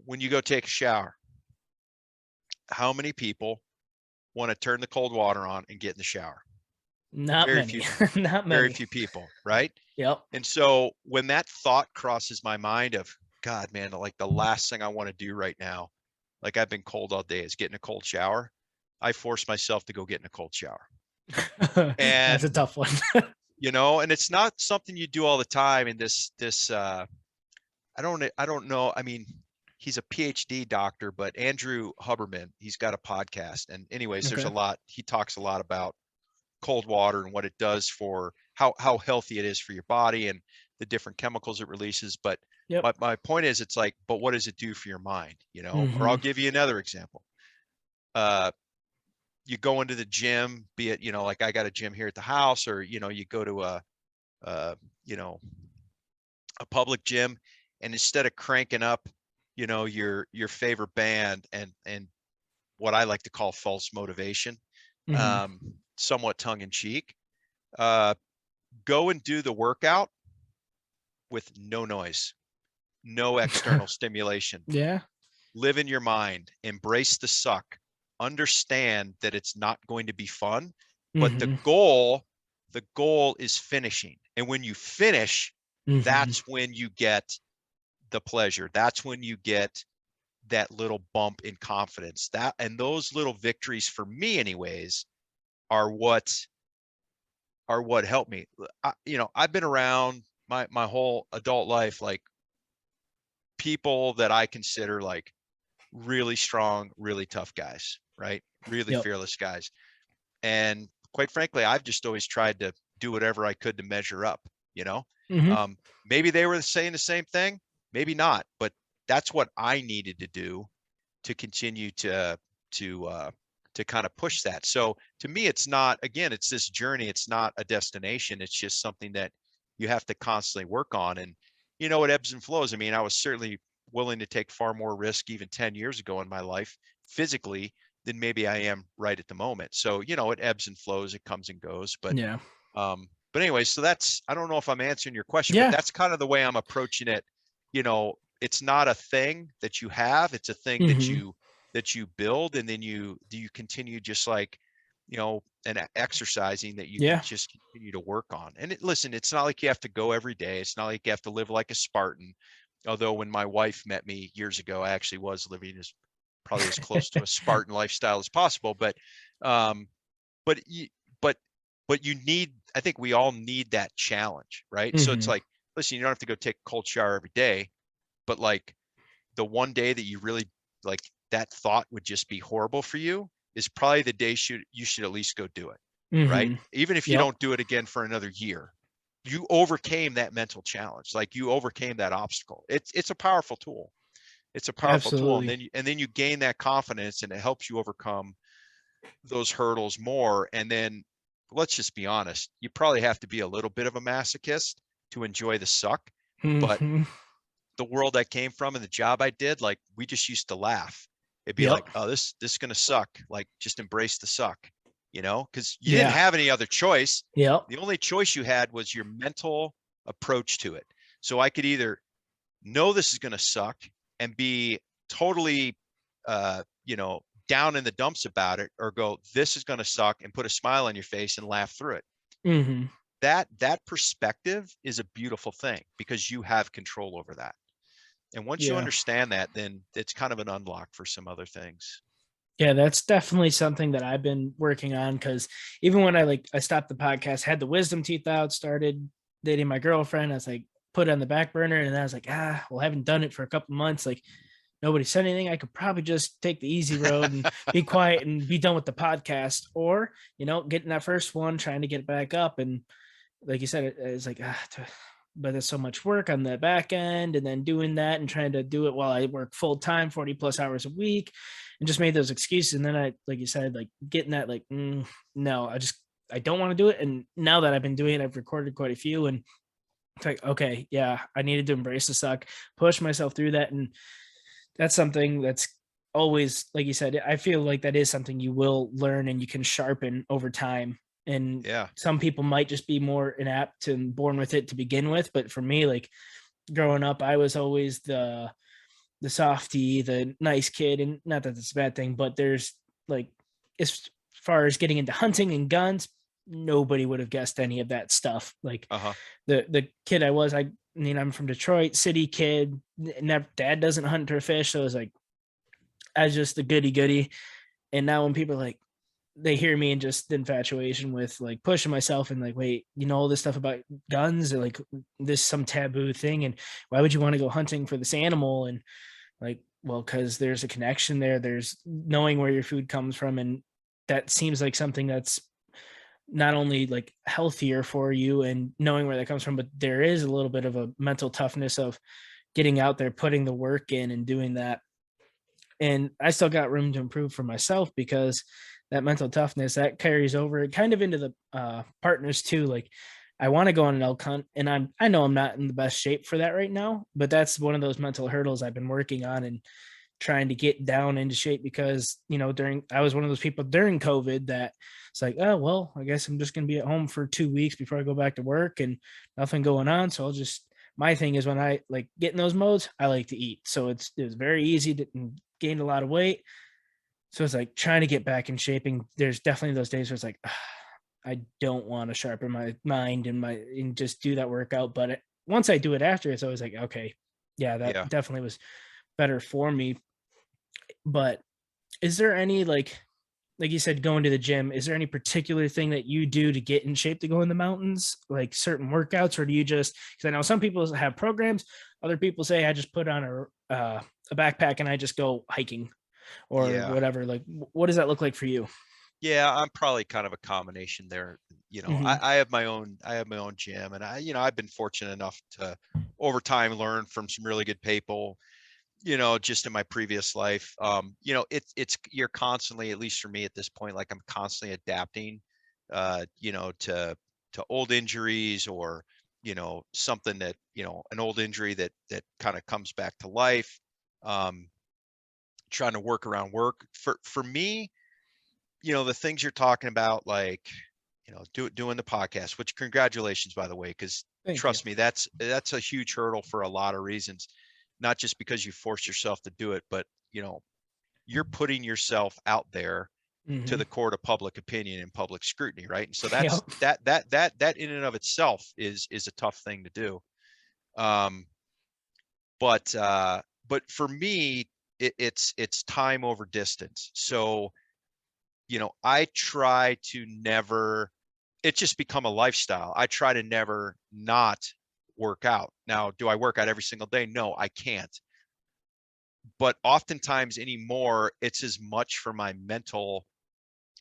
when you go take a shower, how many people want to turn the cold water on and get in the shower? Not Very many. few, Not very many. few people, right? Yep. And so when that thought crosses my mind of, God, man, like the last thing I want to do right now, like I've been cold all day, is get in a cold shower. I force myself to go get in a cold shower. That's a And tough one. and it's not something you do all the time. And this I don't know. I mean, he's a PhD doctor, but Andrew Huberman, he's got a podcast. And anyways, there's Okay. a lot, he talks a lot about cold water and what it does for how healthy it is for your body and the different chemicals it releases. But Yep. my point is, it's like, but what does it do for your mind? Or I'll Mm-hmm. give you another example. You go into the gym, be it, like I got a gym here at the house, or, you go to uh, you know, a public gym, and instead of cranking up, your favorite band and what I like to call false motivation, Mm-hmm. um, somewhat tongue in cheek, uh, go and do the workout with no noise, no external stimulation. Yeah. Live in your mind, embrace the suck, understand that it's not going to be fun, but the Mm-hmm. goal is finishing. And when you finish, Mm-hmm. that's when you get the pleasure. That's when you get that little bump in confidence. And those little victories, for me anyways, are what helped me. I've been around my whole adult life, like, people that I consider like really strong, really tough guys, right? Really Yep. fearless guys. And quite frankly, I've just always tried to do whatever I could to measure up, you know? Mm-hmm. Maybe they were saying the same thing, maybe not, but that's what I needed to do to continue to kind of push that. So to me, it's not, again, it's this journey. It's not a destination. It's just something that you have to constantly work on. And it ebbs and flows. I mean, I was certainly willing to take far more risk even 10 years ago in my life physically than maybe I am right at the moment. So, it ebbs and flows, it comes and goes. Yeah. But anyway, so I don't know if I'm answering your question, but Yeah. that's kind of the way I'm approaching it. It's not a thing that you have, it's a thing that Mm-hmm. you build, and then you continue, just like, and exercising, that you can Yeah. just continue to work on. And listen, it's not like you have to go every day. It's not like you have to live like a Spartan. Although when my wife met me years ago, I actually was living probably as close to a Spartan lifestyle as possible. Um, but you, but you need, I think we all need that challenge, right? So it's Mm-hmm. like, listen, you don't have to go take a cold shower every day, but like, the one day that you really, like, that thought would just be horrible for you is probably the day you should at least go do it, right? Mm-hmm. Even if you Yep. don't do it again for another year, you overcame that mental challenge. Like, you overcame that obstacle. It's a powerful tool. It's a powerful tool. And Absolutely. then you gain that confidence, and it helps you overcome those hurdles more. And then, let's just be honest, you probably have to be a little bit of a masochist to enjoy the suck. But Mm-hmm. the world I came from and the job I did, like, we just used to laugh. It'd be Yep. like, oh, this is gonna suck. Like, just embrace the suck, because you didn't Yeah. have any other choice. Yep. The only choice you had was your mental approach to it. So I could either know this is gonna suck and be totally, down in the dumps about it, or go, this is gonna suck, and put a smile on your face and laugh through it. Mm-hmm. That perspective is a beautiful thing, because you have control over that. And once you Yeah. understand that, then it's kind of an unlock for some other things. Yeah, that's definitely something that I've been working on, because even when I stopped the podcast, had the wisdom teeth out, started dating my girlfriend, I was like, put it on the back burner, and then I was like, well, I haven't done it for a couple months. Like, nobody said anything. I could probably just take the easy road and be quiet and be done with the podcast, or getting that first one, trying to get it back up. And like you said, it's like, but there's so much work on the back end, and then doing that and trying to do it while I work full time, 40 plus hours a week, and just made those excuses. And then like you said, like getting that, like, no, I don't want to do it. And now that I've been doing it, I've recorded quite a few, and it's like, okay, yeah, I needed to embrace the suck, push myself through that. And that's something that's always, like you said, I feel like that is something you will learn and you can sharpen over time. And Yeah. some people might just be more inapt and born with it to begin with. But for me, like, growing up, I was always the softy, the nice kid. And not that it's a bad thing, but there's, like, as far as getting into hunting and guns, nobody would have guessed any of that stuff. Like, Uh-huh. the kid I mean, I'm from Detroit, city kid. Never, dad doesn't hunt or fish, so it was like, I was just the goody goody. And now when people, like, they hear me and just the infatuation with, like, pushing myself and, like, wait, all this stuff about guns, or like this some taboo thing, and why would you want to go hunting for this animal? And like, well, because there's a connection there. There's knowing where your food comes from, and that seems like something that's not only like healthier for you and knowing where that comes from, but there is a little bit of a mental toughness of getting out there, putting the work in, and doing that. And I still got room to improve for myself because that mental toughness that carries over kind of into the partners too. Like I want to go on an elk hunt, and I know I'm not in the best shape for that right now, but that's one of those mental hurdles I've been working on and trying to get down into shape because during I was one of those people during COVID that it's like, oh well, I guess I'm just gonna be at home for 2 weeks before I go back to work and nothing going on. So I'll just my thing is when I like get in those modes, I like to eat. So it's very easy to gain a lot of weight. So it's like trying to get back in shaping. There's definitely those days where it's like, I don't want to sharpen my mind and just do that workout. But once I do it after, it's always like, okay, yeah, that Yeah. definitely was better for me. But is there any like you said, going to the gym, is there any particular thing that you do to get in shape to go in the mountains, like certain workouts, or do you just, because I know some people have programs, other people say I just put on a backpack and I just go hiking or Yeah. whatever. Like, what does that look like for you? Yeah, I'm probably kind of a combination there. Hmm. I have my own gym, and I've been fortunate enough to over time learn from some really good people, just in my previous life. You're constantly, at least for me at this point, like I'm constantly adapting, to old injuries or, something that, an old injury that kind of comes back to life. Um, Trying to work around work. For me, the things you're talking about, like, doing the podcast, which congratulations, by the way, because Thank you. trust me, that's a huge hurdle for a lot of reasons, not just because you force yourself to do it, but, you're putting yourself out there to Hmm. the court of public opinion and public scrutiny, right? And so that's Yep. that in and of itself is a tough thing to do. Um, but for me, it's time over distance. So, I try to never, it's just become a lifestyle. I try to never not work out. Now, do I work out every single day? No, I can't. But oftentimes anymore, it's as much for my mental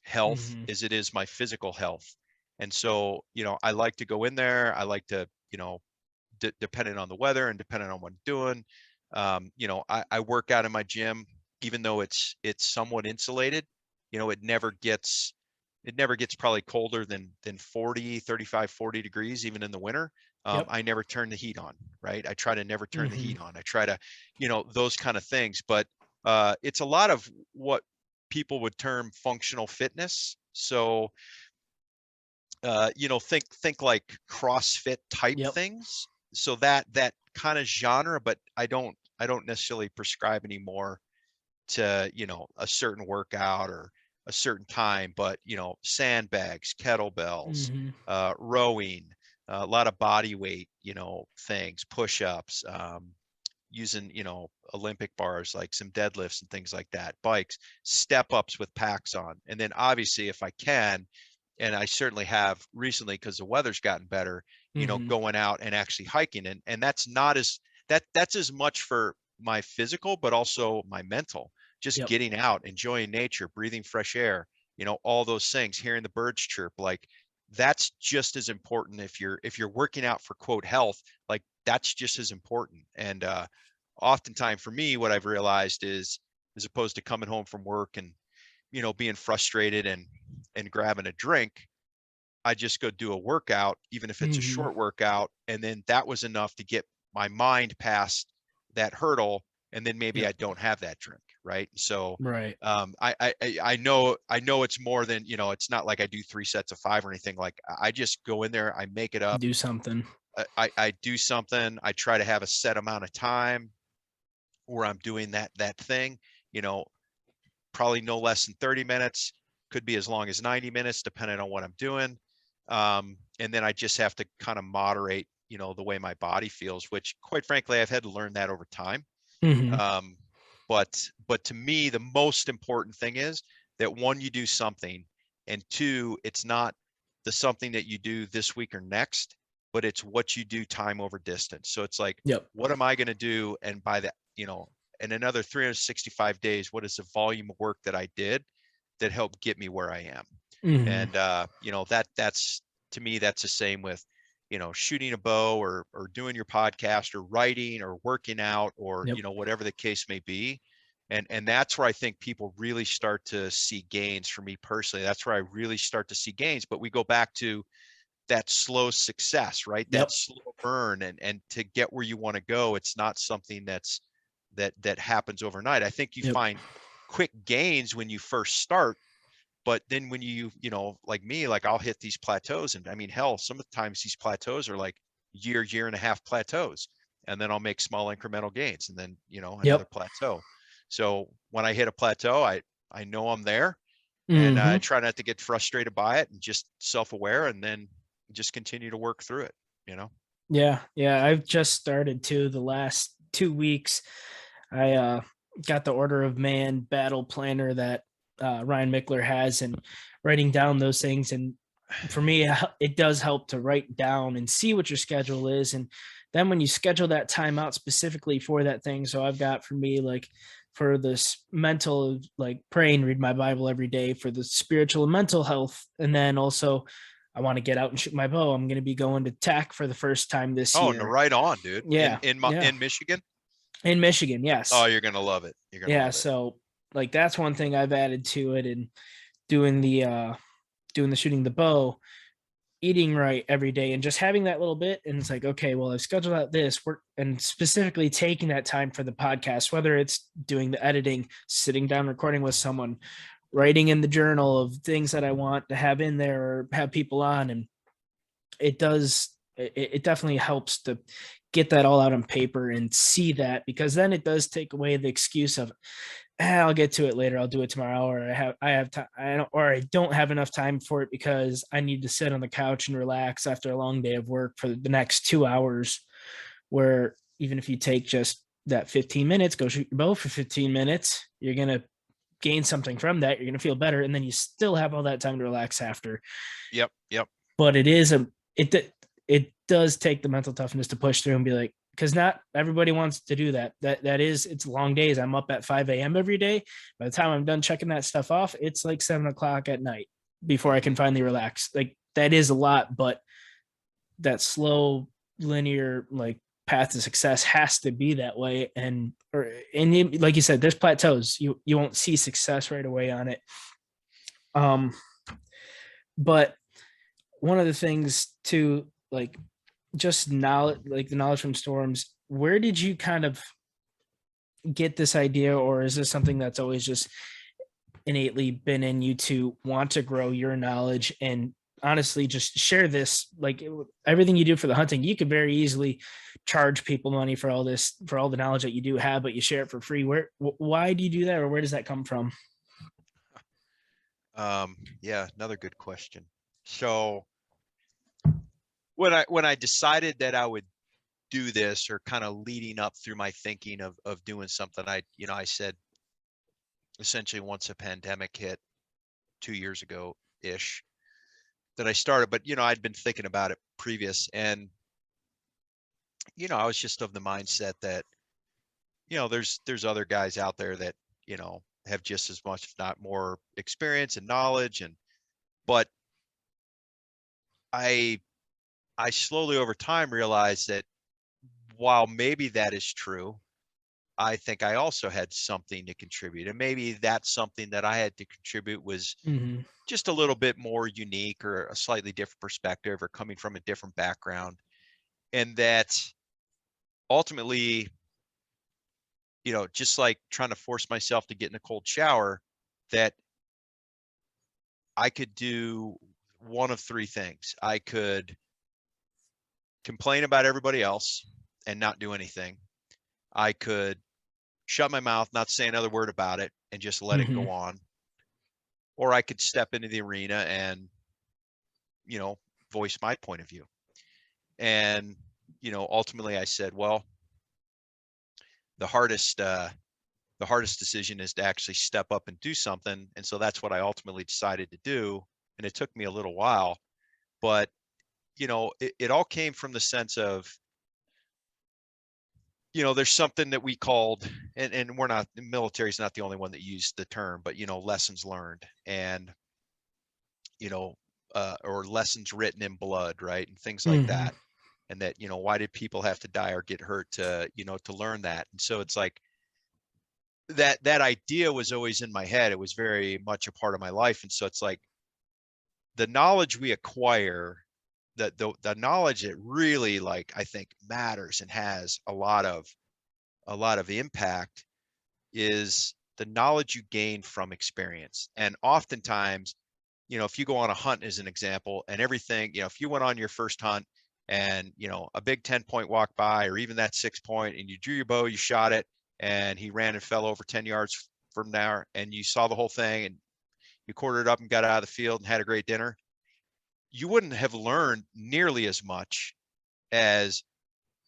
health Hmm. as it is my physical health. And so, I like to go in there. I like to, depending on the weather and depending on what I'm doing, I work out in my gym, even though it's somewhat insulated. It never gets probably colder than 40, 35, 40 degrees, even in the winter. Yep. I never turn the heat on, right? I try to never turn the Hmm. heat on. I try to, those kind of things. But it's a lot of what people would term functional fitness. So, think like CrossFit type Yep. things. So that kind of genre, but I don't necessarily prescribe anymore to, a certain workout or a certain time, but, sandbags, kettlebells, Hmm. rowing, a lot of body weight, things, push-ups, using, Olympic bars, like some deadlifts and things like that, bikes, step ups with packs on. And then obviously if I can, and I certainly have recently because the weather's gotten better, Hmm. going out and actually hiking. And that's not as that's as much for my physical, but also my mental, just Yep. getting out, enjoying nature, breathing fresh air, all those things, hearing the birds chirp, like that's just as important. If you're working out for quote health, like that's just as important. And oftentimes for me, what I've realized is, as opposed to coming home from work and, being frustrated and grabbing a drink, I just go do a workout, even if it's a Hmm. short workout. And then that was enough to get my mind past that hurdle. And then maybe I Yep. don't have that drink. Right. So, Right. I know it's more than, it's not like I do 3 sets of 5 or anything. Like I just go in there, I make it up. Do something. I do something. I try to have a set amount of time where I'm doing that thing, you know, probably no less than 30 minutes, could be as long as 90 minutes, depending on what I'm doing. And then I just have to kind of moderate, the way my body feels, which quite frankly, I've had to learn that over time. Hmm. Um, but to me, the most important thing is that one, you do something, and two, it's not the something that you do this week or next, but it's what you do time over distance. So it's like, Yep. what am I going to do? And by that, and another 365 days, what is the volume of work that I did that helped get me where I am? Mm-hmm. And that's to me, that's the same with, shooting a bow or doing your podcast or writing or working out or, Yep. whatever the case may be. And that's where I think people really start to see gains. For me personally, that's where I really start to see gains. But we go back to that slow success, right? That Yep. slow burn, and to get where you want to go, it's not something that happens overnight. I think you Yep. find quick gains when you first start, but then when like me, like I'll hit these plateaus, and I mean, hell, sometimes these plateaus are like year and a half plateaus, and then I'll make small incremental gains, and then, another Yep. plateau. So when I hit a plateau, I know I'm there, and I Mm-hmm. try not to get frustrated by it, and just self-aware, and then just continue to work through it. Yeah. Yeah. I've just started too the last 2 weeks. I got the Order of Man battle planner that Ryan Mickler has, and writing down those things. And for me, it does help to write down and see what your schedule is. And then when you schedule that time out specifically for that thing, so I've got for me, like for this mental, like praying, read my Bible every day, for the spiritual and mental health. And then also, I want to get out and shoot my bow. I'm going to be going to TAC for the first time this Oh, no, year. right on, dude. in Yeah. in Yeah. in Michigan. In Michigan. Oh, Yes. you're gonna love it. You're gonna Yeah. love it. So like that's one thing I've added to it, and doing the shooting the bow, eating right every day, and just having that little bit. And it's like, okay, well, I've scheduled out this work, and specifically taking that time for the podcast, whether it's doing the editing, sitting down, recording with someone, writing in the journal of things that I want to have in there or have people on. And it definitely helps to get that all out on paper and see that, because then it does take away the excuse of, I'll get to it later, I'll do it tomorrow, or I have time, I don't have enough time for it because I need to sit on the couch and relax after a long day of work for the next 2 hours. Where even if you take just that 15 minutes, go shoot your bow for 15 minutes, you're going to gain something from that, you're going to feel better, and then you still have all that time to relax after. Yep. But it does take the mental toughness to push through and be like, because not everybody wants to do that. It's long days. I'm up at 5 a.m. every day. By the time I'm done checking that stuff off, it's like 7 o'clock at night before I can finally relax. Like that is a lot, but that slow linear like path to success has to be that way. And like you said, there's plateaus. You won't see success right away on it. Um, but one of the things too, like just knowledge, like the knowledge from storms, where did you kind of get this idea, or is this something that's always just innately been in you to want to grow your knowledge and honestly just share this, like everything you do for the hunting? You could very easily charge people money for all this, for all the knowledge that you do have, but you share it for free. Why do you do that, or where does that come from? Yeah, another good question. So when I decided that I would do this, or kind of leading up through my thinking of doing something, I said essentially once a pandemic hit 2 years ago ish that I started, but I'd been thinking about it previous, and I was just of the mindset that there's other guys out there that have just as much, if not more, experience and knowledge, but I I slowly over time realized that while maybe that is true, I think I also had something to contribute. And maybe that's something that I had to contribute was Mm-hmm. just a little bit more unique, or a slightly different perspective, or coming from a different background. And that ultimately, just like trying to force myself to get in a cold shower, that I could do one of three things. I could complain about everybody else and not do anything. I could shut my mouth, not say another word about it, and just let it Mm-hmm. go on. Or I could step into the arena and, voice my point of view. And, ultimately I said, well, the hardest, the hardest decision is to actually step up and do something. And so that's what I ultimately decided to do. And it took me a little while, but it all came from the sense of there's something that we called, and we're not, the military is not the only one that used the term, but, lessons learned, and, you know, or lessons written in blood, right? And things like Mm-hmm. that. And that, why did people have to die or get hurt to, to learn that? And so it's like that idea was always in my head. It was very much a part of my life. And so it's like the knowledge we acquire, the knowledge that really, like, I think matters and has a lot of impact, is the knowledge you gain from experience. And oftentimes, if you go on a hunt as an example, and everything, if you went on your first hunt and, a big 10-point walk by, or even that 6-point, and you drew your bow, you shot it, and he ran and fell over 10 yards from there, and you saw the whole thing, and you quartered up and got out of the field and had a great dinner, you wouldn't have learned nearly as much as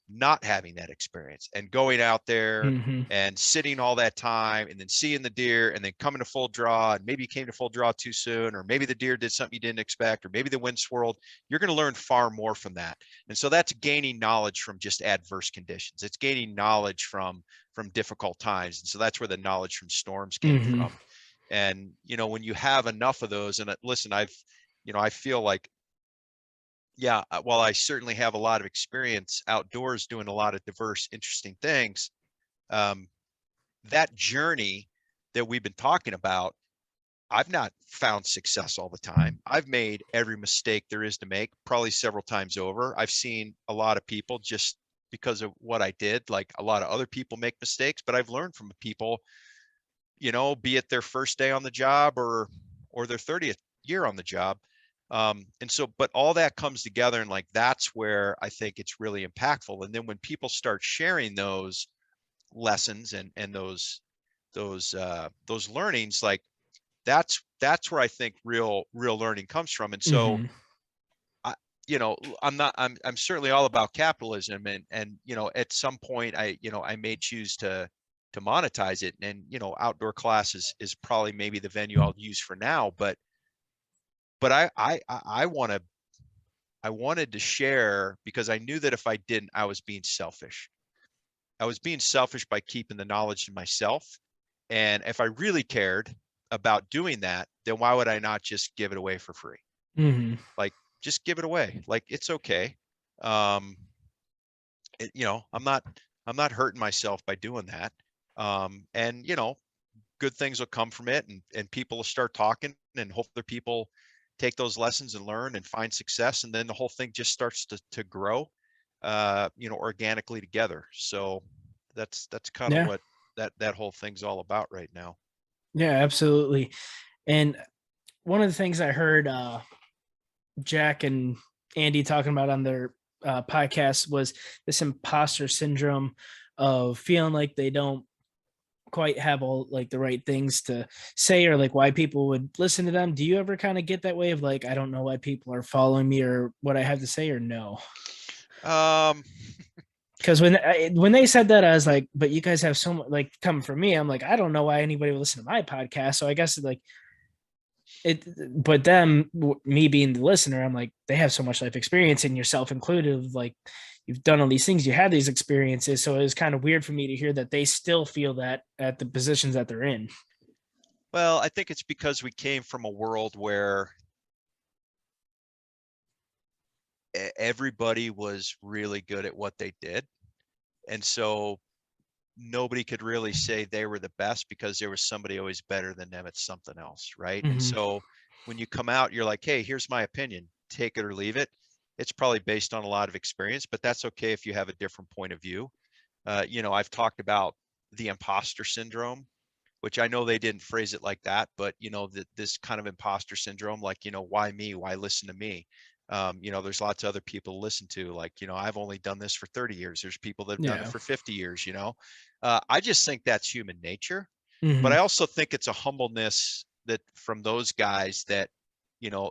not having that experience and going out there Mm-hmm. and sitting all that time and then seeing the deer and then coming to full draw, and maybe you came to full draw too soon, or maybe the deer did something you didn't expect, or maybe the wind swirled. You're going to learn far more from that. And so that's gaining knowledge from just adverse conditions. It's gaining knowledge from difficult times. And so that's where the knowledge from storms came Mm-hmm. from. And when you have enough of those, and listen, I feel like, yeah, while I certainly have a lot of experience outdoors doing a lot of diverse, interesting things, um, that journey that we've been talking about, I've not found success all the time. I've made every mistake there is to make, probably several times over. I've seen a lot of people, just because of what I did, like a lot of other people, make mistakes, but I've learned from people, be it their first day on the job or their 30th year on the job. And so, but all that comes together, and like, that's where I think it's really impactful. And then when people start sharing those lessons and those learnings, like, that's where I think real learning comes from. And so Mm-hmm. I, I'm certainly all about capitalism, and at some point I may choose to monetize it, and outdoor classes is probably maybe the venue I'll use for now, but I wanted to share, because I knew that if I didn't, I was being selfish. I was being selfish by keeping the knowledge to myself. And if I really cared about doing that, then why would I not just give it away for free? Mm-hmm. Like, just give it away. Like, it's okay. Um, I'm not hurting myself by doing that. And good things will come from it, and people will start talking, and hopefully people take those lessons and learn and find success, and then the whole thing just starts to grow, organically together. So that's kind of Yeah. what that whole thing's all about right now. Yeah, absolutely. And one of the things I heard Jack and Andy talking about on their podcast was this imposter syndrome of feeling like they don't quite have all like the right things to say, or like why people would listen to them. Do you ever kind of get that way of like, I don't know why people are following me or what I have to say, or no? Um, Because when they said that, I was like, but you guys have so much, like, coming from me, I'm like, I don't know why anybody would listen to my podcast. So I guess like it, but them, me being the listener, I'm like, they have so much life experience, and yourself included, like, you've done all these things, you had these experiences. So it was kind of weird for me to hear that they still feel that at the positions that they're in. well, I think it's because we came from a world where everybody was really good at what they did. And so nobody could really say they were the best, because there was somebody always better than them at something else, right? And Mm-hmm. so when you come out, you're like, hey, here's my opinion, take it or leave it. It's probably based on a lot of experience, but that's okay if you have a different point of view. I've talked about the imposter syndrome, which I know they didn't phrase it like that, but this kind of imposter syndrome, like, why me? Why listen to me? There's lots of other people to listen to. Like, I've only done this for 30 years. There's people that have done it Yeah. for 50 years. I just think that's human nature, but Mm-hmm. I also think it's a humbleness that from those guys that, you know,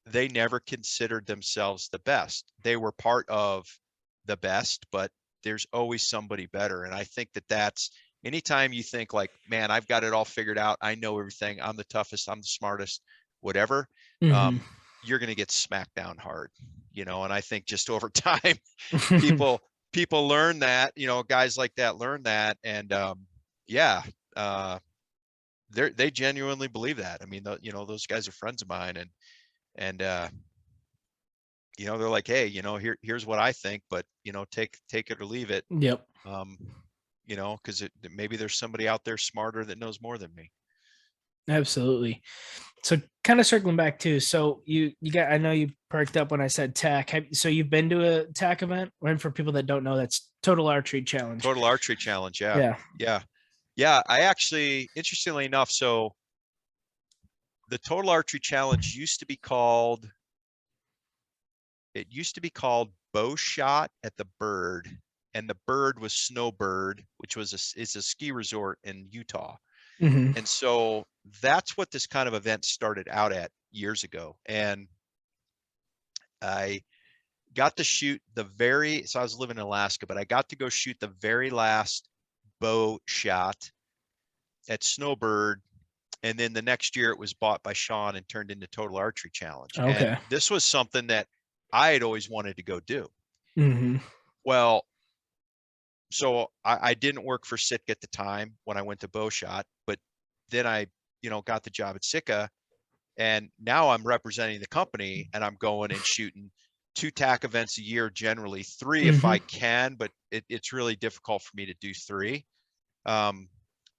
they never considered themselves the best. They were part of the best, but there's always somebody better. And I think that's anytime you think like, man, I've got it all figured out, I know everything, I'm the toughest, I'm the smartest, whatever, Mm-hmm. you're going to get smacked down hard. And I think just over time, people people learn that, guys like that learn that. And yeah, uh, they genuinely believe that. I mean, those guys are friends of mine, and they're like, hey, here's what I think, but take it or leave it. Yep. Um, because maybe there's somebody out there smarter that knows more than me. Absolutely. So kind of circling back too. So you got, I know you perked up when I said TAC. So you've been to a TAC event? And for people that don't know, that's Total Archery Challenge. Total Archery Challenge. Yeah. Yeah. Yeah. I actually, interestingly enough, so the Total Archery Challenge used to be called Bow Shot at the Bird, and the bird was Snowbird, which is a ski resort in Utah. Mm-hmm. And so that's what this kind of event started out at years ago. And I got to shoot so I was living in Alaska, but I got to go shoot the very last bow shot at Snowbird. And then the next year it was bought by Sean and turned into Total Archery Challenge. And Okay. this was something that I had always wanted to go do. Mm-hmm. Well, so I didn't work for Sitka at the time when I went to bow shot, but then I, got the job at Sitka, and now I'm representing the company, and I'm going and shooting 2 TAC events a year, generally 3 if I can, but it's really difficult for me to do 3. But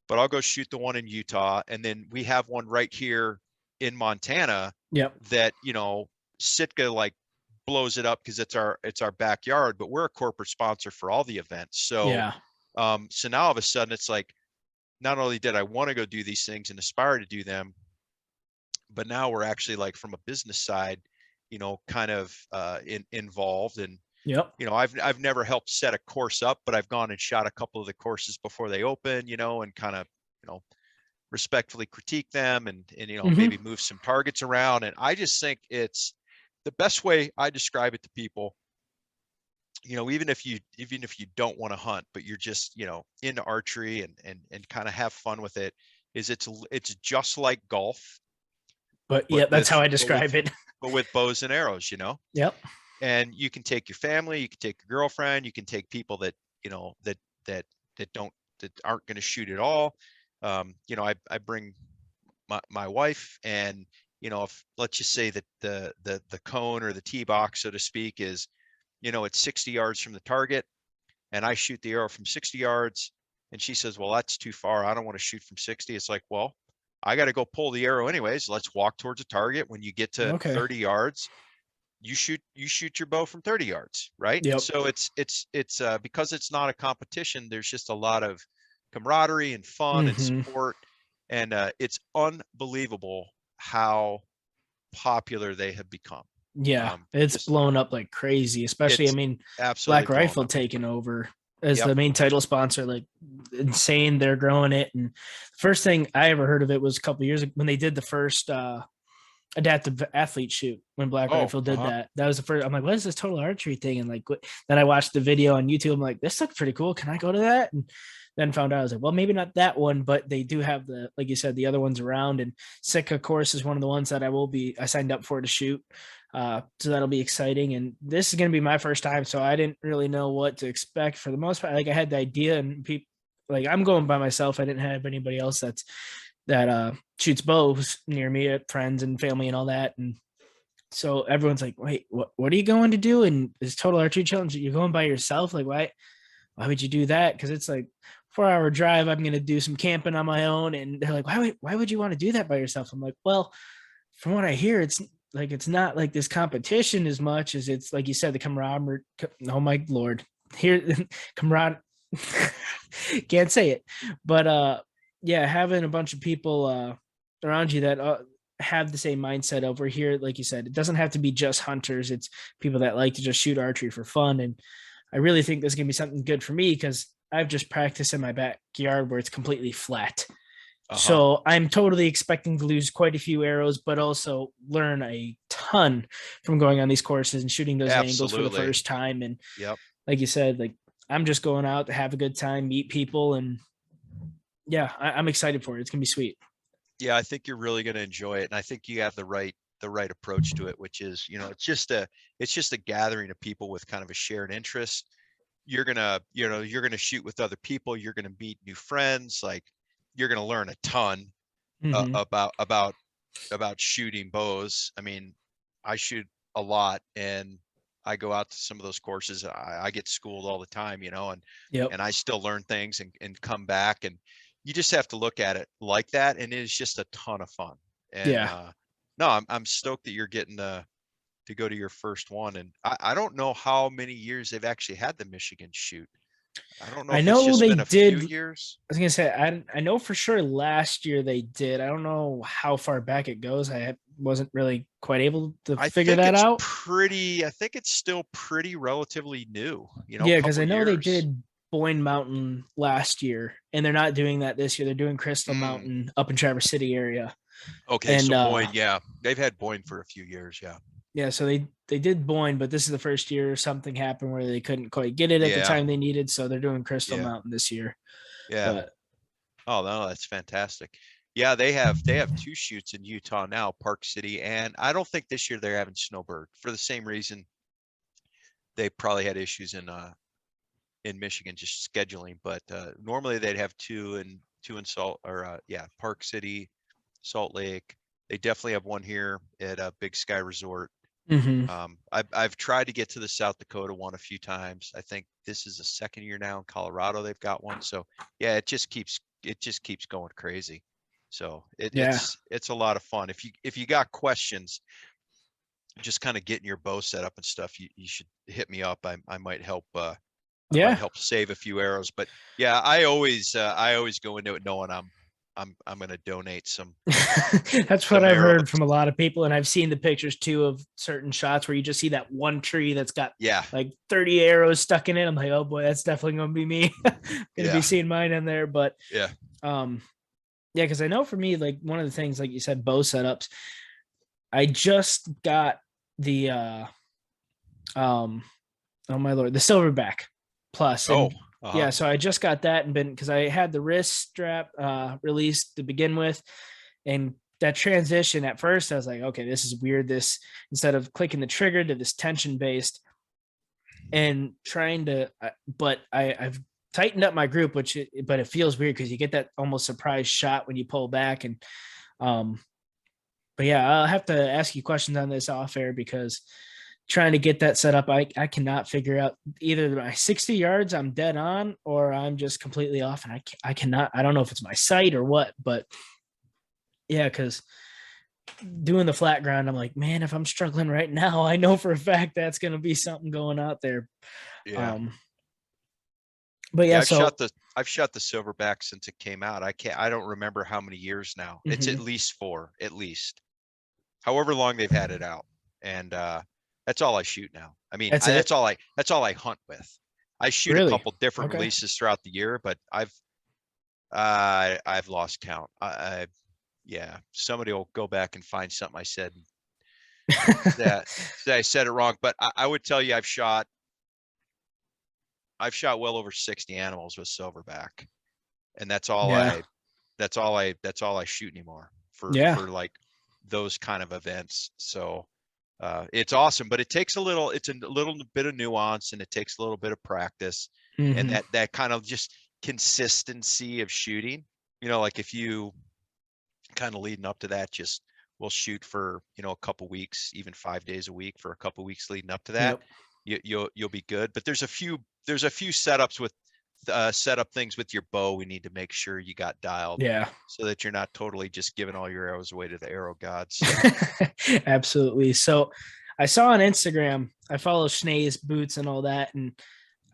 I'll go shoot the one in Utah, and then we have one right here in Montana. Yep. That Sitka like blows it up because it's our backyard, but we're a corporate sponsor for all the events. So Yeah. so now all of a sudden it's like, not only did I want to go do these things and aspire to do them, but now we're actually, like, from a business side, kind of involved. And Yep. I've never helped set a course up, but I've gone and shot a couple of the courses before they open, and kind of respectfully critique them, and maybe move some targets around. And I just think it's the best way I describe it to people. Even if you don't want to hunt, but you're just into archery and kind of have fun with it, is it's just like golf, But but yeah, that's how with I but with describe it. but with bows and arrows. Yep. And you can take your family, you can take your girlfriend, you can take people that that aren't going to shoot at all. I bring my wife, and if, let's just say that the cone or the tee box, so to speak, is it's 60 yards from the target, and I shoot the arrow from 60 yards, and she says, well, that's too far, I don't want to shoot from 60. It's like, well, I got to go pull the arrow anyways. Let's walk towards a target. When you get to Okay. 30 yards, you shoot your bow from 30 yards, right? Yep. And so it's because it's not a competition, there's just a lot of camaraderie and fun and support. And it's unbelievable how popular they have become. Yeah, it's blown up like crazy, especially, I It's mean, absolutely Black blown Rifle up. taking over as Yep. the main title sponsor, like insane. They're growing it. And the first thing I ever heard of it was a couple years ago when they did the first adaptive athlete shoot, when Black Rifle did that. That was the first. I'm like, what is this Total Archery thing? And like, then I watched the video on YouTube. I'm like, this looks pretty cool. Can I go to that? And then found out, I was like, well, maybe not that one, but they do have the, like you said, the other ones around. And Sitka course is one of the ones that I signed up for to shoot. So that'll be exciting. And this is going to be my first time, so I didn't really know what to expect for the most part. Like, I had the idea, and people, like, I'm going by myself. I didn't have anybody else that shoots bows near me, friends and family and all that. And so everyone's like, wait, what are you going to do? And this Total Archery Challenge, you're going by yourself? Like, why would you do that? Because it's like 4-hour drive. I'm going to do some camping on my own. And they're like, why would you want to do that by yourself? I'm like, well, from what I hear, it's like, it's not like this competition as much as it's, like you said, the camaraderie. Oh my Lord, here, camaraderie. Can't say it, but yeah, having a bunch of people around you that have the same mindset over here. Like you said, it doesn't have to be just hunters. It's people that like to just shoot archery for fun. And I really think this is going to be something good for me, because I've just practiced in my backyard where it's completely flat. So I'm totally expecting to lose quite a few arrows, but also learn a ton from going on these courses and shooting those angles for the first time. And like you said, like, I'm just going out to have a good time, meet people, and yeah, I'm excited for it. It's gonna be sweet. Yeah, I think you're really going to enjoy it, and I think you have the right approach to it, which is, it's just a gathering of people with kind of a shared interest. you're gonna shoot with other people. You're gonna meet new friends. Like you're gonna learn a ton Mm-hmm. about shooting bows. I mean, I shoot a lot, and I go out to some of those courses. I get schooled all the time, Yep. and I still learn things and come back, and you just have to look at it like that, and it is just a ton of fun. And Yeah. no, I'm stoked that you're getting to go to your first one. And I don't know how many years they've actually had the Michigan shoot. I don't know I if it's know just they been a did. few years. I was gonna say I know for sure last year they did. I don't know how far back it goes. Wasn't really quite able to figure that out. I think it's still pretty relatively new, Yeah, because couple I know they years. did Boyne Mountain last year, and they're not doing that this year. They're doing Crystal Mm, Mountain up in Traverse City area, okay, and so Boyne, yeah, they've had Boyne for a few years, yeah. yeah, so they did Boyne, but this is the first year something happened where they couldn't quite get it at the Yeah, time they needed, so they're doing Crystal yeah, Mountain this year. yeah. But Oh, no, that's fantastic. Yeah, they have two shoots in Utah now, Park City, and I don't think this year they're having Snowbird for the same reason they probably had issues in Michigan just scheduling. But normally they'd have two in Park City, Salt Lake. They definitely have one here at Big Sky Resort. mhm. I've tried to get to the South Dakota one a few times. I think this is the second year now in Colorado they've got one. So yeah, it just keeps going crazy. So Yeah, it's a lot of fun. If you got questions, just kind of getting your bow set up and stuff, you should hit me up. I might help yeah. save a few arrows. But yeah, I always go into it knowing I'm gonna donate That's what some I've arrows. heard from a lot of people, and I've seen the pictures too of certain shots where you just see that one tree that's got Yeah, like 30 arrows stuck in it. I'm like, oh boy, that's definitely gonna be me. Gonna be yeah, seeing mine in there. But yeah. um yeah, because I know for me, like one of the things, like you said, bow setups, I just got the um oh my lord, the silverback plus. Oh, And uh-huh. yeah, so I just got that and been because I had the wrist strap released to begin with, and that transition at first I was like, okay, this is weird. This instead of clicking the trigger to this tension based and trying to, but I've tightened up my group, but it feels weird because you get that almost surprise shot when you pull back. And um, but yeah, I'll have to ask you questions on this off air because trying to get that set up, I cannot figure out either my 60 yards I'm dead on or I'm just completely off, and I cannot. I don't know if it's my sight or what, but yeah, because doing the flat ground, I'm like, man, if I'm struggling right now, I know for a fact that's going to be something going out there. Yeah. Um, but Yeah, yeah, so I've shot the silverback since it came out. I don't remember how many years now. It's at mhm. least 4, at least. However long they've had it out. And that's all I shoot now. I mean, That's it. that's all I hunt with. I shoot a Really? couple different Okay. releases throughout the year, but I've lost count. Yeah, somebody will go back and find something I said that I said it wrong, but I would tell you I've shot well over 60 animals with silverback, and Yeah. that's all I shoot anymore Yeah. for like those kind of events. So it's awesome, but it's a little bit of nuance, and it takes a little bit of practice, and Hmm. that kind of just consistency of shooting. Like if you kind of leading up to that, just we'll shoot for a couple weeks, even 5 days a week for a couple weeks leading up to that. Yep. You'll be good. But there's a few setups with setup things with your bow we need to make sure you got dialed, Yeah. so that you're not totally just giving all your arrows away to the arrow gods. Absolutely. So I saw on Instagram, I follow Schnee's boots and all that, and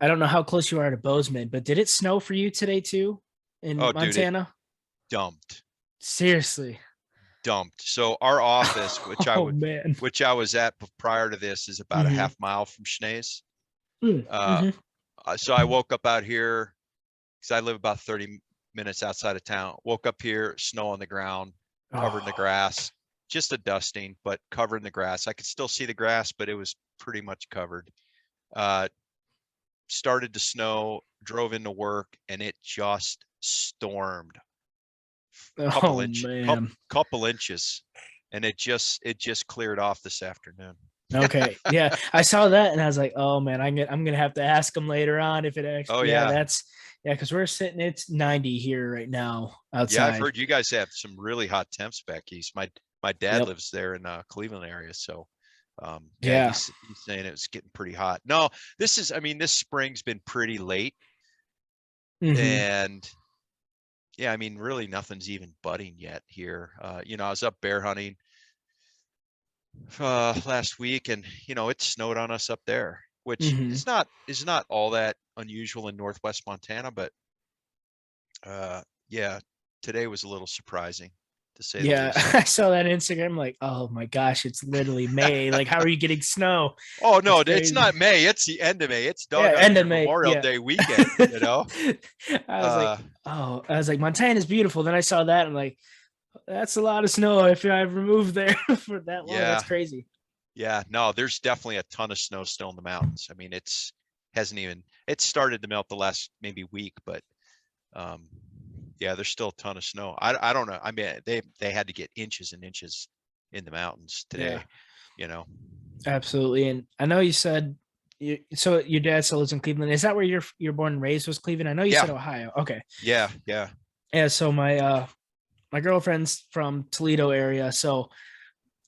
I don't know how close you are to Bozeman, but did it snow for you today too in Oh, dude, it Montana? dumped. Seriously. So our office, which I Oh would, man. which I was at prior to this, is about a Hmm. half mile from Schnee's. Uh, Mm-hmm. so I woke up out here because I live about 30 minutes outside of town. Woke up here, snow on the ground, covered in the Oh. grass, just a dusting, but covered in the grass. I could still see the grass, but it was pretty much covered. Uh, Started to snow, drove into work, and it just stormed. Oh Couple man. couple inches, and it just cleared off this afternoon. Okay. Yeah. I saw that and I was like, oh man, I'm gonna have to ask him later on if it actually Oh yeah, yeah. that's yeah, because we're sitting it's 90 here right now Yeah, I've outside. heard you guys have some really hot temps back east. My dad Yep. lives there in Cleveland area, so yeah, Yeah. he's saying it was getting pretty hot. No, I mean, this spring's been pretty late, Hmm. and yeah, I mean, really nothing's even budding yet here. I was up bear hunting last week, and it snowed on us up there, which Hmm. is not all that unusual in northwest Montana, but yeah, today was a little surprising, to say the Yeah. least. I saw that Instagram. I'm like, oh my gosh, it's literally May. Like, how are you getting snow? Oh no, It's it's crazy. not May. It's the end of May. It's Yeah, doggone end of near May. Memorial Yeah. Day weekend, you know? I was like, Uh, oh, I was like, Montana's beautiful. Then I saw that. I'm like, that's a lot of snow if I've removed there for that long. That's yeah, crazy. yeah. No, there's definitely a ton of snow still in the mountains. I mean, it started to melt the last maybe week, but um, yeah, there's still a ton of snow. I don't know. I mean, they had to get inches and inches in the mountains Yeah, today, you know? absolutely. And I know you said so your dad still lives in Cleveland. Is that where you're born and raised was Cleveland? I know you Yeah, said Ohio. Okay. yeah, yeah. Yeah, so my girlfriend's from Toledo area, so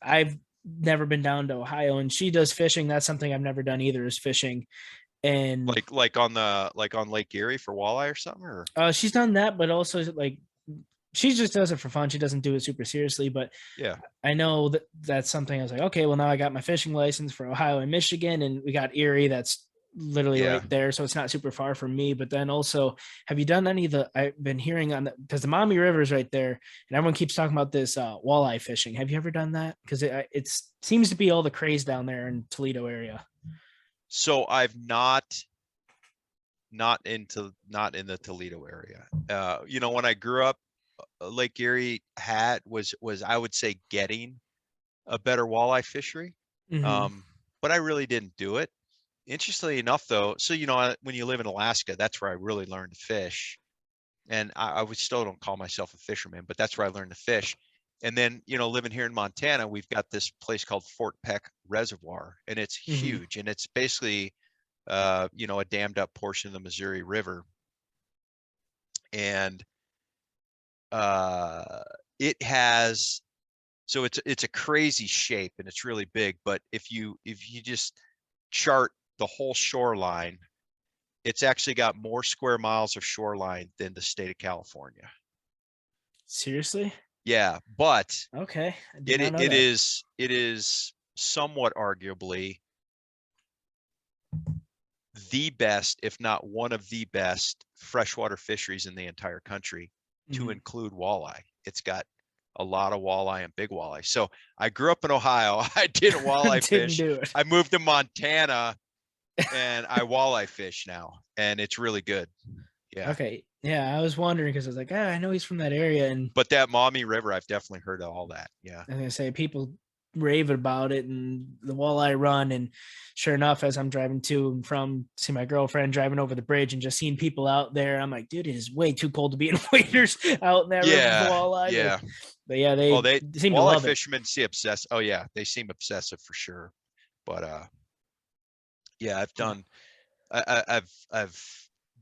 I've never been down to Ohio and she does fishing. That's something I've never done either is fishing. And Like on Lake Erie for walleye or something, or she's done that, but also like she just does it for fun. She doesn't do it super seriously, but yeah, I know that that's something I was like, okay, well now I got my fishing license for Ohio and Michigan, and we got Erie. That's literally yeah. right there, so it's not super far from me. But then also, have you done any of the? I've been hearing on because the Maumee River is right there, and everyone keeps talking about this walleye fishing. Have you ever done that? Because it seems to be all the craze down there in Toledo area. So I've not in the Toledo area. When I grew up, Lake Erie was I would say getting a better walleye fishery, Mm-hmm. um, but I really didn't do it. Interestingly enough, though, so when you live in Alaska, that's where I really learned to fish, and I would still don't call myself a fisherman, but that's where I learned to fish. And then, living here in Montana, we've got this place called Fort Peck Reservoir, and it's Mm-hmm. huge, and it's basically a dammed up portion of the Missouri River. And uh, it has, so it's a crazy shape and it's really big. But if you just chart the whole shoreline, it's actually got more square miles of shoreline than the state of California. Seriously? Yeah, but Okay, I did it not know it that. is somewhat arguably the best, if not one of the best freshwater fisheries in the entire country, to Mm-hmm. include walleye. It's got a lot of walleye and big walleye. So I grew up in Ohio. I didn't walleye Didn't fish. do it. I moved to Montana and I walleye fish now, and it's really good. Yeah. Okay, yeah, I was wondering because I was like, I know he's from that area, and But that Maumee River, I've definitely heard of all that. Yeah. I was gonna say people rave about it and the walleye run, and sure enough, as I'm driving to and from, see my girlfriend driving over the bridge and just seeing people out there, I'm like, dude, it is way too cold to be in waders out in that river for Yeah. walleye. Yeah. But yeah, Oh, they they seem to walleye love it. fishermen see obsessed. Oh yeah, they seem obsessive for sure. But yeah, I've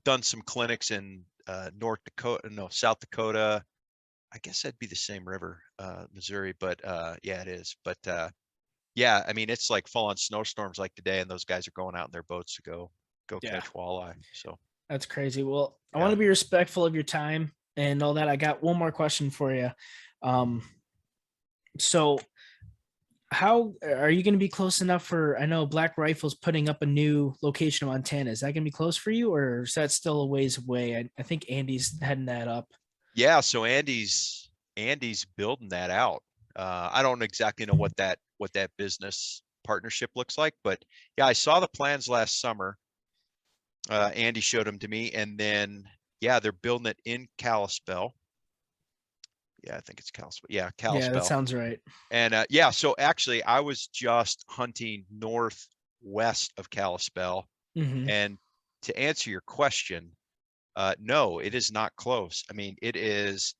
done some clinics in North Dakota, no, South Dakota. I guess that'd be the same river, Missouri, but yeah, it is. But yeah, I mean, it's like full on snowstorms like today, and those guys are going out in their boats to go Yeah, catch walleye. So that's crazy. Well, I want yeah, to be respectful of your time and all that. I got one more question for you. Um, so how are you going to be close enough for? I know Black Rifle's putting up a new location in Montana. Is that going to be close for you, or is that still a ways away? I think Andy's heading that up. yeah. So Andy's building that out. I don't exactly know what that business partnership looks like, but yeah, I saw the plans last summer. Andy showed them to me, and then yeah, they're building it in Kalispell. Yeah, I think it's Kalispell. Yeah, Yeah, that Kalispell. sounds right. And yeah, so actually, I was just hunting northwest of Kalispell. Hmm. And to answer your question, no, it is not close. I mean, it is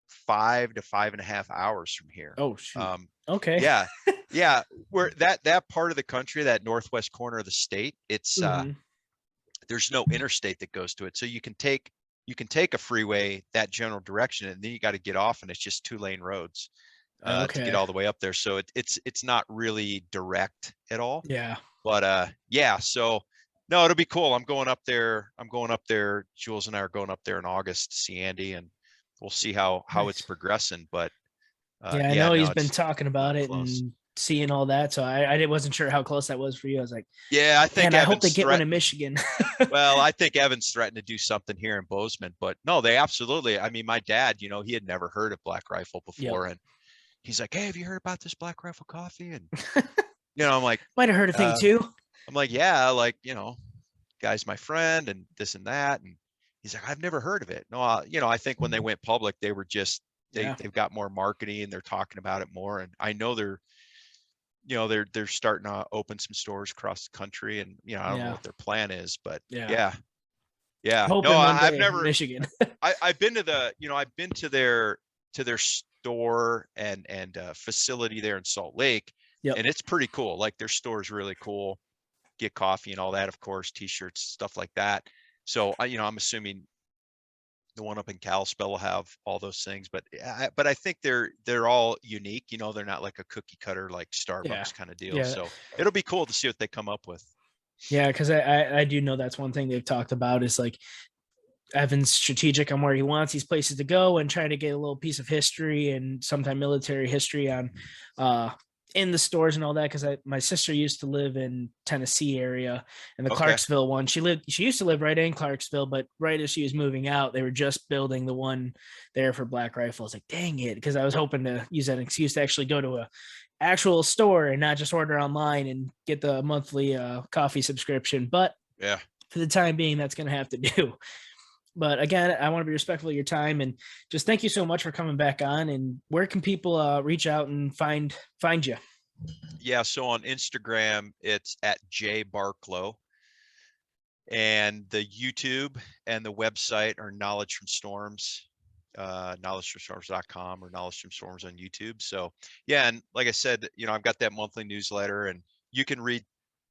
5 to 5.5 hours from here. Oh shoot. Um, Okay. yeah, Yeah, where that part of the country, that northwest corner of the state, it's Hmm. there's no interstate that goes to it. So you can take a freeway that general direction, and then you got to get off, and it's just 2-lane roads to get Okay. all the way up there. So it's not really direct at all. Yeah. But yeah, so no, it'll be cool. I'm going up there. I'm going up there. Jules and I are going up there in August to see Andy, and we'll see how it's Nice. progressing. But Yeah, I yeah, know he's no, been it's talking not about it close. and seeing all that. So I wasn't sure how close that was for you. I was like, Yeah, I think man, I hope they Evan's get one in threatened. Michigan. Well, I think Evan's threatened to do something here in Bozeman, but no, they absolutely. I mean, my dad, he had never heard of Black Rifle Yep. before, and he's like, "Hey, have you heard about this Black Rifle coffee?" And I'm like, Might have heard a thing uh, too. yeah, like guy's my friend, and this and that, and he's like, "I've never heard of it." No, I think when they went public, they were just Yeah. they've got more marketing and they're talking about it more, and I know they're starting to open some stores across the country, and I don't know Yeah. what their plan is, but Yeah. yeah. Yeah. No, Hoping one I've day never Michigan. I've been to I've been to their store and facility there in Salt Lake, Yep. and it's pretty cool. Like their store is really cool. Get coffee and all that, of course, t-shirts, stuff like that. So I'm assuming the one up in Kalispell will have all those things, but I think they're all unique. They're not like a cookie cutter like Yeah. Starbucks kind of deal. Yeah. So it'll be cool to see what they come up with. Yeah. Because I do know that's one thing they've talked about is like Evan's strategic on where he wants these places to go and trying to get a little piece of history and sometime military history on uh in the stores and all that because my sister used to live in Tennessee area and the Okay. Clarksville one she used to live right in Clarksville but right as she was moving out they were just building the one there for Black Rifle. I was like dang it because I was hoping to use that excuse to actually go to a actual store and not just order online and get the monthly coffee subscription but Yeah. for the time being that's going to have to do. But again, I want to be respectful of your time and just thank you so much for coming back on. And where can people reach out and find you? Yeah. So on Instagram, it's at @jbarklow. And the YouTube and the website are Knowledge from Storms, knowledgefromstorms.com or Knowledge from Storms on YouTube. So yeah, and like I said, I've got that monthly newsletter, and you can read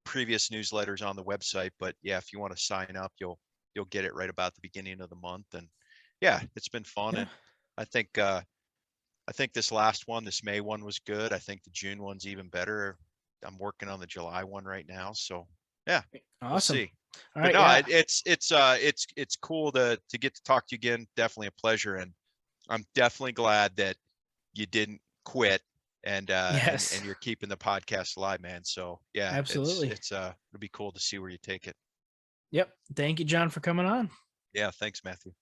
previous newsletters on the website. But yeah, if you want to sign up, you'll get it right about the beginning of the month. And yeah, it's been fun, Yeah, and I think uh, I think this last one, this May one, was good. I think the June one's even better. I'm working on the July one right now, so yeah, we'll awesome. see. All But right, no, yeah, it's cool to get to talk to you again. Definitely a pleasure, and I'm definitely glad that you didn't quit and yes, you're keeping the podcast alive, man. So yeah, absolutely. it'll be cool to see where you take it. Yep. Thank you, John, for coming on. Yeah, thanks, Matthew.